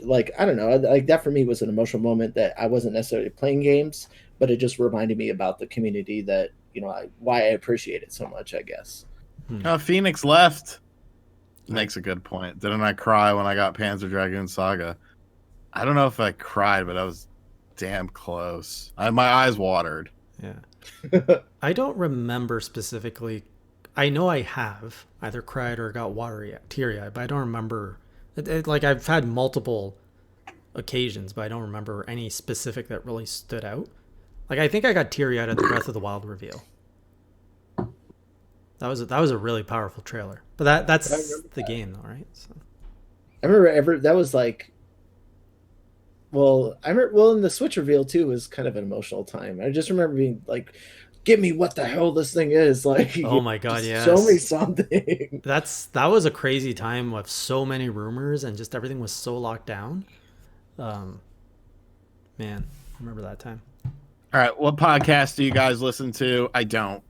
C: like, I don't know, like that for me was an emotional moment that I wasn't necessarily playing games, but it just reminded me about the community that, why I appreciate it so much, I guess.
D: Phoenix left. Makes a good point. Didn't I cry when I got Panzer Dragoon Saga? I don't know if I cried, but I was damn close. My eyes watered.
B: Yeah. I don't remember specifically. I know I have either cried or got teary-eyed, but I don't remember. Like I've had multiple occasions, but I don't remember any specific that really stood out. Like I think I got teary-eyed at the Breath of the Wild reveal. That was a really powerful trailer. But that's the game though, right? So.
C: I remember that was like, in the Switch reveal too was kind of an emotional time. I just remember being like, give me what the hell this thing is. Like,
B: oh my God, yeah.
C: Show me something.
B: That was a crazy time with so many rumors and just everything was so locked down. Man, I remember that time.
D: All right, what podcast do you guys listen to? I don't.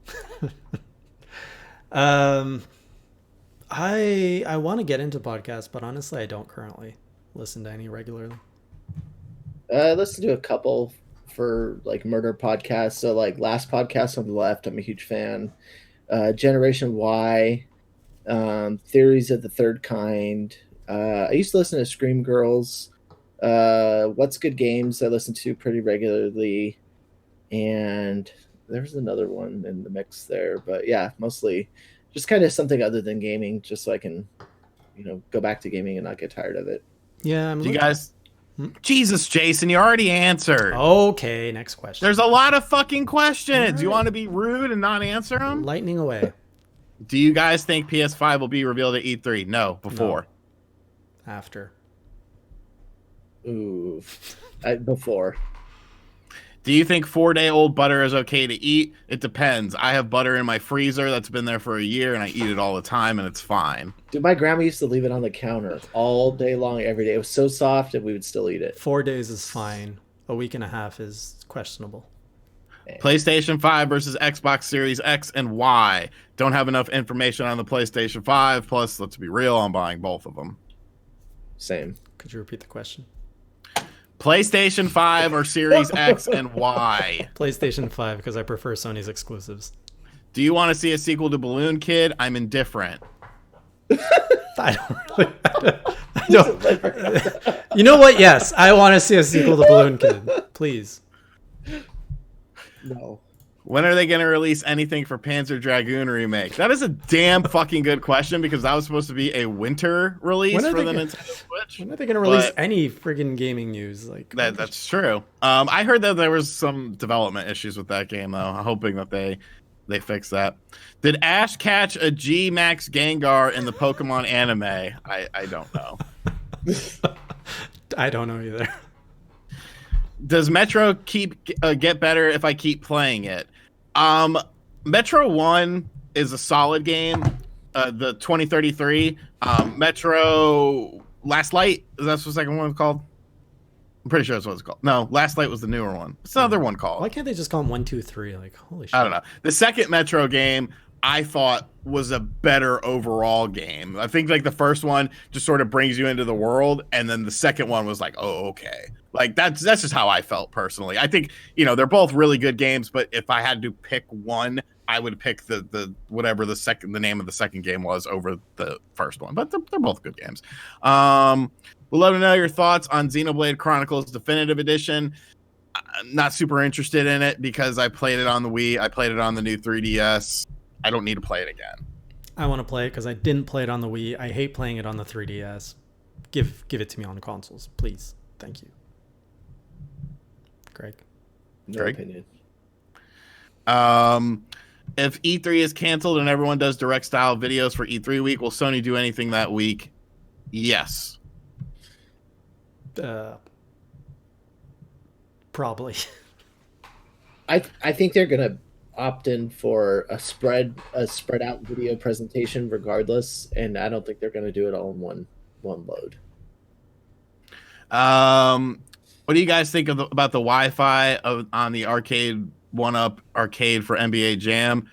B: I want to get into podcasts, but honestly, I don't currently listen to any regularly.
C: I listen to a couple for like murder podcasts. So like Last Podcast on the Left, I'm a huge fan. Generation Y, Theories of the Third Kind. I used to listen to Scream Girls. What's Good Games I listen to pretty regularly, and there's another one in the mix there. But yeah, mostly just kind of something other than gaming, just so I can, go back to gaming and not get tired of it.
B: Yeah,
D: you guys. Jesus, Jason, you already answered.
B: Okay, next question.
D: There's a lot of fucking questions. Right. You want to be rude and not answer them?
B: Lightning away.
D: Do you guys think PS5 will be revealed at E3? No, before.
B: No. After.
C: Ooh, before.
D: Do you think 4-day-old butter is okay to eat? It depends. I have butter in my freezer that's been there for a year, and I eat it all the time, and it's fine.
C: Dude, my grandma used to leave it on the counter all day long, every day. It was so soft, and we would still eat it.
B: 4 days is fine. A week and a half is questionable.
D: PlayStation 5 versus Xbox Series X and Y. Don't have enough information on the PlayStation 5. Plus, let's be real, I'm buying both of them.
C: Same.
B: Could you repeat the question?
D: PlayStation 5 or Series X and Y?
B: PlayStation 5, because I prefer Sony's exclusives.
D: Do you want to see a sequel to Balloon Kid? I'm indifferent.
B: I don't. You know what? Yes, I want to see a sequel to Balloon Kid. Please.
C: No.
D: When are they going to release anything for Panzer Dragoon Remake? That is a damn fucking good question, because that was supposed to be a winter release for the Nintendo Switch.
B: When are they going to release any friggin' gaming news? Like
D: that's true. I heard that there was some development issues with that game, though. I'm hoping that they fix that. Did Ash catch a G Max Gengar in the Pokemon anime? I don't know.
B: I don't know either.
D: Does Metro get better if I keep playing it? Metro 1 is a solid game. The 2033 Metro Last Light, is that what the second one was called? I'm pretty sure that's what it's called. No, Last Light was the newer one. What's the other one called?
B: Why can't they just call them 1, 2, 3? Like, holy shit.
D: I don't know. The second Metro game I thought was a better overall game. I think like the first one just sort of brings you into the world, and then the second one was like, oh, okay. Like that's just how I felt personally. I think, they're both really good games, but if I had to pick one, I would pick the whatever the name of the second game was over the first one. But they're both good games. We'd love to know your thoughts on Xenoblade Chronicles Definitive Edition. I'm not super interested in it because I played it on the Wii. I played it on the new 3DS. I don't need to play it again.
B: I want to play it because I didn't play it on the Wii. I hate playing it on the 3DS. Give it to me on consoles, please. Thank you. Greg?
C: No opinion.
D: If E3 is canceled and everyone does direct style videos for E3 week, will Sony do anything that week? Yes.
B: Probably.
C: I think they're gonna opt in for a spread out video presentation regardless, and I don't think they're gonna do it all in one load.
D: What do you guys think about the Wi-Fi on the arcade 1-up arcade for NBA Jam?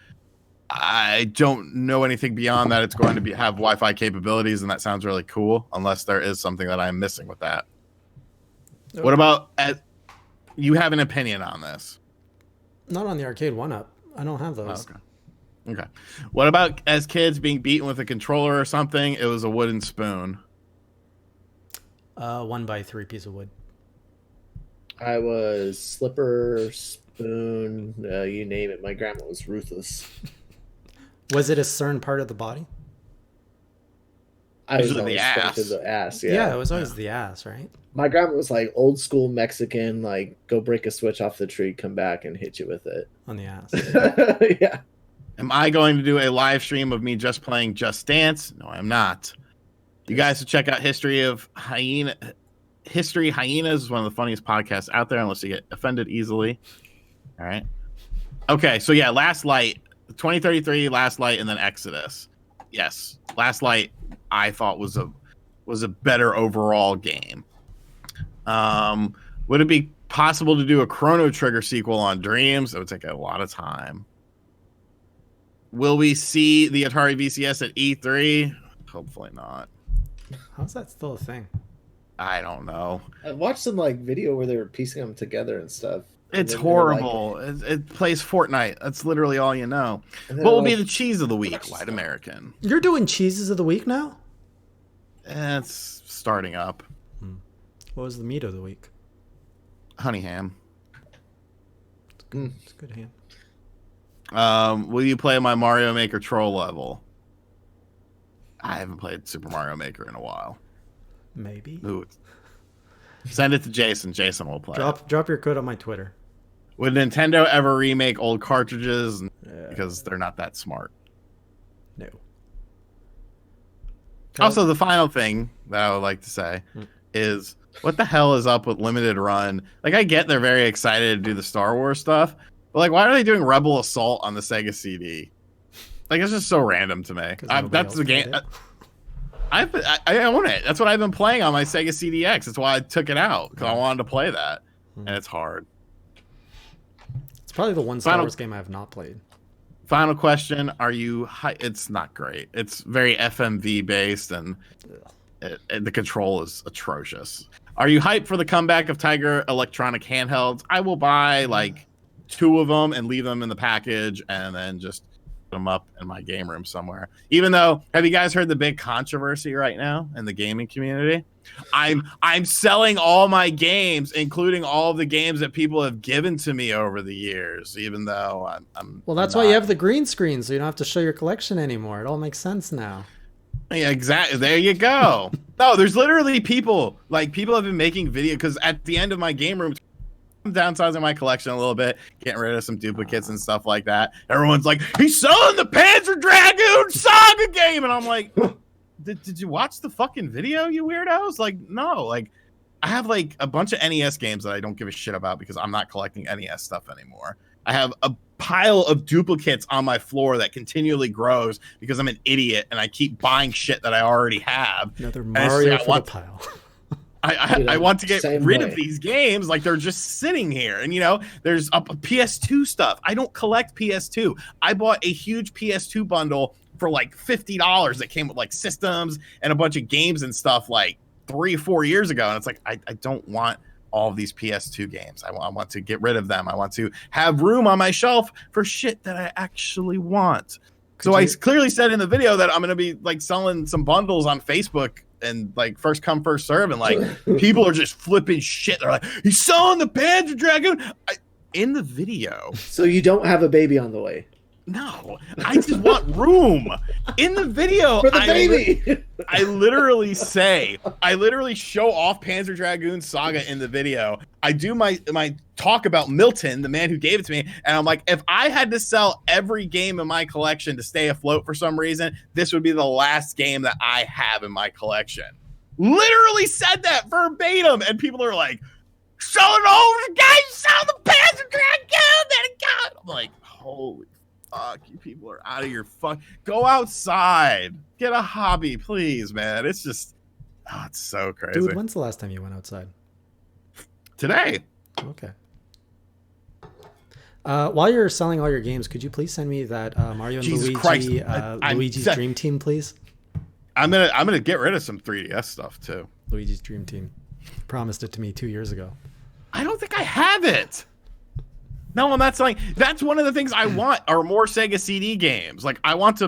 D: I don't know anything beyond that. It's going to have Wi-Fi capabilities, and that sounds really cool, unless there is something that I'm missing with that. Okay. What about you have an opinion on this?
B: Not on the arcade 1-up. I don't have those.
D: Okay. What about as kids being beaten with a controller or something? It was a wooden spoon.
B: 1x3 piece of wood.
C: I was slipper, spoon, you name it. My grandma was ruthless.
B: Was it a certain part of the body?
C: I was always to the ass. Yeah,
B: it was always the ass, right?
C: My grandma was like old school Mexican, like go break a switch off the tree, come back and hit you with it.
B: On the ass.
C: Yeah.
D: Am I going to do a live stream of me just playing Just Dance? No, I'm not. You guys should check out History Hyenas is one of the funniest podcasts out there, unless you get offended easily. All right. Okay, so yeah, Last Light, 2033, Last Light, and then Exodus. Yes, Last Light I thought was a better overall game. Would it be possible to do a Chrono Trigger sequel on Dreams? It would take a lot of time. Will we see the Atari VCS at E3? Hopefully not.
B: How's that still a thing?
D: I don't know.
C: I watched some like video where they were piecing them together and stuff.
D: It's horrible. Like, it plays Fortnite. That's literally all you know. What will be the cheese of the week? White American.
B: You're doing cheeses of the week now?
D: It's starting up.
B: What was the meat of the week?
D: Honey ham.
B: It's good ham.
D: Will you play my Mario Maker troll level? I haven't played Super Mario Maker in a while.
B: Maybe.
D: Ooh. Send it to Jason. Jason will play.
B: Drop your code on my Twitter.
D: Would Nintendo ever remake old cartridges? Because they're not that smart.
B: No.
D: Also, the final thing that I would like to say is, what the hell is up with Limited Run? Like, I get they're very excited to do the Star Wars stuff, but like, why are they doing Rebel Assault on the Sega CD? Like, it's just so random to me. That's the game. I own it. That's what I've been playing on my Sega CDX. That's why I took it out, because I wanted to play that, and it's hard.
B: It's probably the one Star Wars game I have not played.
D: Final question: are you? It's not great. It's very FMV based, and the control is atrocious. Are you hyped for the comeback of Tiger Electronic handhelds? I will buy like 2 of them and leave them in the package, and then just them up in my game room somewhere. Even though, have you guys heard the big controversy right now in the gaming community? I'm selling all my games, including all of the games that people have given to me over the years, even though I'm
B: well, that's why you have the green screen, so you don't have to show your collection anymore. It all makes sense now.
D: Yeah, exactly. There you go. No, there's literally people have been making videos, because at the end of my game room, I'm downsizing my collection a little bit, getting rid of some duplicates and stuff like that. Everyone's like, he's selling the Panzer Dragoon Saga game, and I'm like, did you watch the fucking video, you weirdos? Like, no. Like, I have like a bunch of NES games that I don't give a shit about because I'm not collecting NES stuff anymore. I have a pile of duplicates on my floor that continually grows because I'm an idiot and I keep buying shit that I already have.
B: Another Mario for the pile.
D: I want to get rid of these games, like they're just sitting here. And, you know, there's a PS2 stuff. I don't collect PS2. I bought a huge PS2 bundle for like $50 that came with like systems and a bunch of games and stuff like 3 or 4 years ago. And it's like, I don't want all of these PS2 games. I want to get rid of them. I want to have room on my shelf for shit that I actually want. I clearly said in the video that I'm going to be like selling some bundles on Facebook and like first come first serve, and like people are just flipping shit. They're like, he's selling the Panzer Dragoon in the video. So
C: you don't have a baby on the way?
D: No, I just want room in the video.
C: For the baby.
D: I literally show off Panzer Dragoon Saga in the video. I do my talk about Milton, the man who gave it to me, and I'm like, if I had to sell every game in my collection to stay afloat for some reason, this would be the last game that I have in my collection. Literally said that verbatim, and people are like, selling all the guys, selling the Panzer Dragoon. I'm like, holy fuck, you people are out of your fuck. Go outside. Get a hobby, please, man. It's just, it's so crazy.
B: Dude, when's the last time you went outside?
D: Today.
B: Okay. While you're selling all your games, could you please send me that Mario and Luigi's Dream Team, please?
D: I'm gonna get rid of some 3DS stuff too.
B: Luigi's Dream Team. You promised it to me 2 years ago.
D: I don't think I have it. No, I'm not selling. That's one of the things I want are more Sega CD games. Like I want to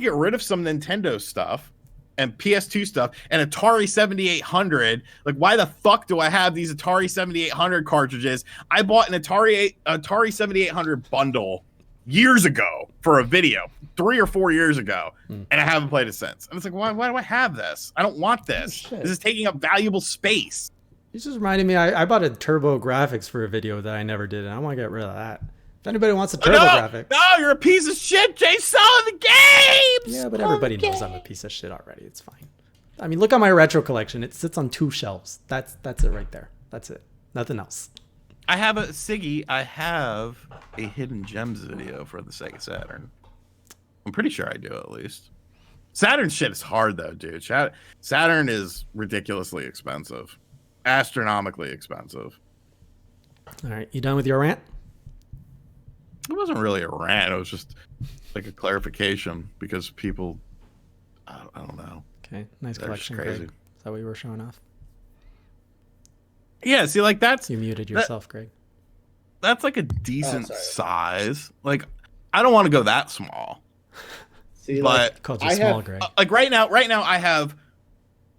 D: get rid of some Nintendo stuff and PS2 stuff and Atari 7800. Like, why the fuck do I have these Atari 7800 cartridges? I bought an Atari 7800 bundle years ago for a video, 3 or 4 years ago, and I haven't played it since. And it's like, why do I have this? I don't want this. This is taking up valuable space.
B: It's just reminding me, I bought a Turbo Graphics for a video that I never did, and I want to get rid of that. If anybody wants a Turbo Graphics.
D: No, you're a piece of shit, Jay, selling the games!
B: Yeah, but everybody knows I'm a piece of shit already. It's fine. I mean, look at my retro collection. It sits on 2 shelves. That's it right there. That's it. Nothing else.
D: I have I have a Hidden Gems video for the Sega Saturn. I'm pretty sure I do, at least. Saturn shit is hard, though, dude. Saturn is ridiculously expensive. Astronomically expensive.
B: All right, you done with your rant?
D: It wasn't really a rant. It was just like a clarification because people, I don't know.
B: Okay, nice collection, Greg. Is that what you were showing off?
D: Yeah, see, like that's...
B: You muted yourself, Greg.
D: that's like a decent size. Like, I don't want to go that small.
C: See,
D: but
B: called you small, Greg.
D: Like right now, I have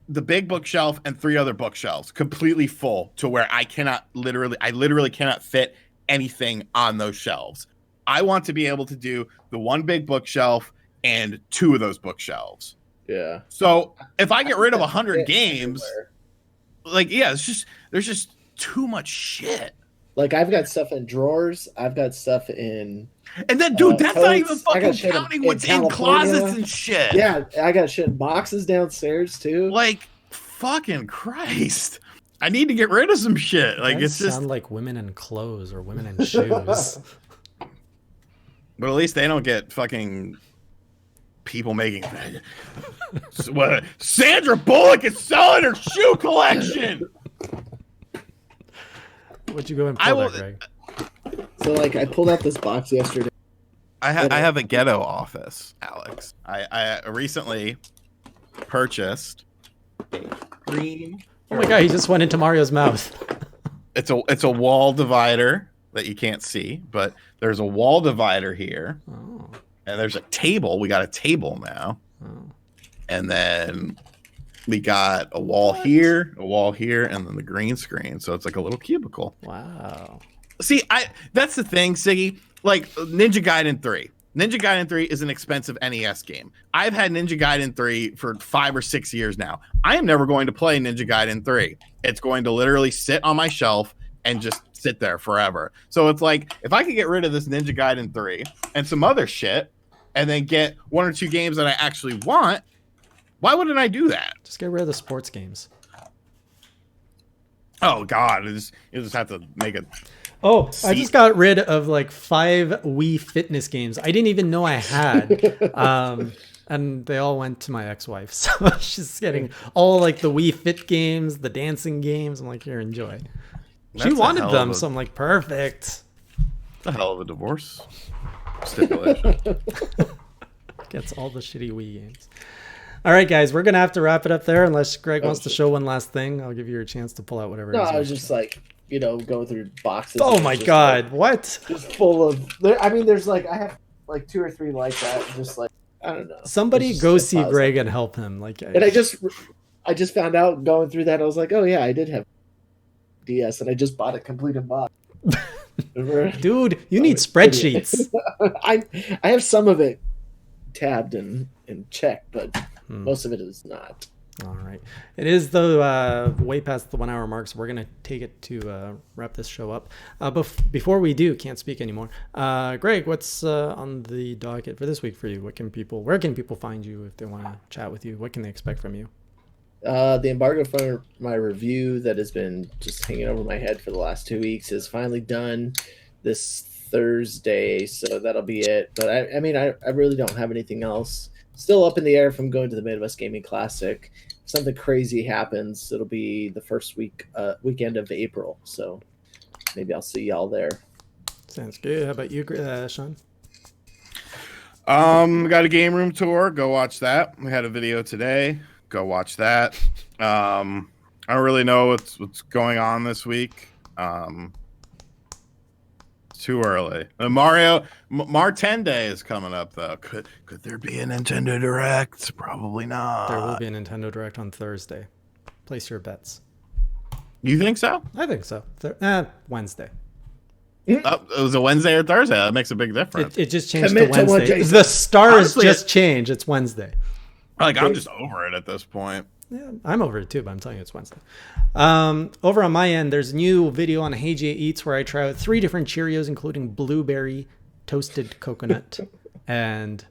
D: the big bookshelf and 3 other bookshelves completely full to where I literally cannot fit anything on those shelves. I want to be able to do the one big bookshelf and 2 of those bookshelves.
C: Yeah.
D: So if I get rid of 100 games, like, yeah, there's just too much shit.
C: Like, I've got stuff in drawers. I've got stuff in.
D: And then, dude, that's not even fucking counting what's in closets and shit.
C: Yeah, I got shit in boxes downstairs too.
D: Like, fucking Christ. I need to get rid of some shit. Like, it's just
B: sound like women in clothes or women in shoes.
D: But at least they don't get fucking people making. What? Sandra Bullock is selling her shoe collection.
B: What'd you go and pull that, Greg?
C: So, like, I pulled out this box yesterday.
D: I have a ghetto office, Alex. I recently purchased green.
B: Oh my god, he just went into Mario's mouth.
D: It's a wall divider that you can't see, but there's a wall divider here.
B: Oh.
D: And there's a table. We got a table now.
B: Oh.
D: And then we got a wall here, and then the green screen. So it's like a little cubicle.
B: Wow.
D: See, that's the thing, Siggy. Like, Ninja Gaiden 3. Ninja Gaiden 3 is an expensive NES game. I've had Ninja Gaiden 3 for 5 or 6 years now. I am never going to play Ninja Gaiden 3. It's going to literally sit on my shelf and just sit there forever. So it's like, if I could get rid of this Ninja Gaiden 3 and some other shit, and then get 1 or 2 games that I actually want, why wouldn't I do that?
B: Just get rid of the sports games.
D: Oh God, you just have to make it.
B: Oh, I just got rid of like 5 Wii Fitness games I didn't even know I had. And they all went to my ex-wife. So she's getting all like the Wii Fit games, the dancing games. I'm like, here, enjoy. She wanted them, so I'm like, perfect.
D: It's a hell of a divorce stipulation.
B: Gets all the shitty Wii games. All right, guys, we're going to have to wrap it up there unless Greg wants to show one last thing. I'll give you a chance to pull out whatever.
C: No, I was just like, going through boxes.
B: Oh my God, what?
C: Just full of, I mean, there's like, I have like 2 or 3 like that. Just like, I don't know.
B: Somebody go see Greg and help him. Like,
C: and I just found out going through that. I was like, oh yeah, I did have DS and I just bought a completed box.
B: Dude, you need spreadsheets.
C: I have some of it tabbed and checked, but most of it is not.
B: All right. It is the way past the 1 hour mark, so we're going to take it to wrap this show up. Before we do, can't speak anymore. Greg, what's on the docket for this week for you? Where can people find you if they want to chat with you? What can they expect from you?
C: The embargo for my review that has been just hanging over my head for the last 2 weeks is finally done this Thursday, so that'll be it. But I mean, I really don't have anything else. Still up in the air from going to the Midwest Gaming Classic. If something crazy happens, it'll be the first weekend of April. So maybe I'll see y'all there.
B: Sounds good. How about you, Sean?
D: Got a game room tour. Go watch that. We had a video today. Go watch that. I don't really know what's going on this week. Too early. Mar 10 Day is coming up though. Could there be a Nintendo Direct? Probably not.
B: There will be a Nintendo Direct on Thursday. Place your bets.
D: You think so?
B: I think so. Wednesday.
D: It was a Wednesday or Thursday. That makes a big difference.
B: It just changed to Wednesday. The stars just changed. It's Wednesday.
D: Like, I'm just over it at this point.
B: Yeah, I'm over it too, but I'm telling you it's Wednesday. Over on my end, there's a new video on Hey Jay Eats where I try out 3 different Cheerios, including blueberry, toasted coconut, and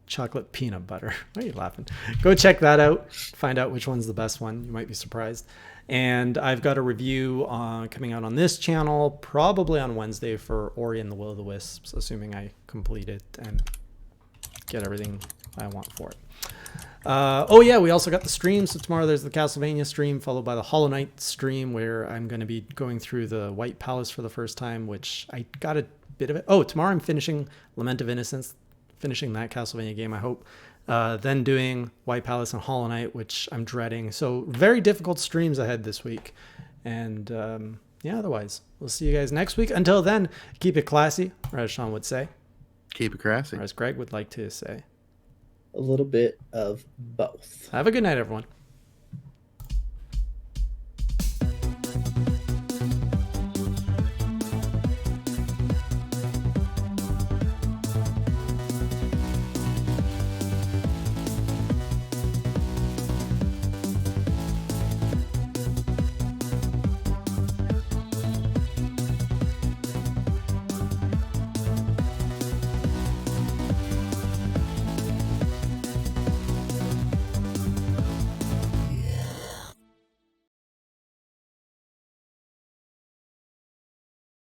B: chocolate peanut butter. Why are you laughing? Go check that out. Find out which one's the best one. You might be surprised. And I've got a review coming out on this channel, probably on Wednesday, for Ori and the Will of the Wisps, assuming I complete it and get everything I want for it. Oh yeah, we also got the stream. So tomorrow there's the Castlevania stream, followed by the Hollow Knight stream, where I'm going to be going through the White Palace for the first time, which I got a bit of it. Oh, tomorrow I'm finishing Lament of Innocence, finishing that Castlevania game, I hope. Then doing White Palace and Hollow Knight, which I'm dreading. So very difficult streams ahead this week. And yeah, otherwise, we'll see you guys next week. Until then, keep it classy, or as Sean would say.
D: Keep it classy.
B: Or as Greg would like to say.
C: A little bit of both.
B: Have a good night, everyone.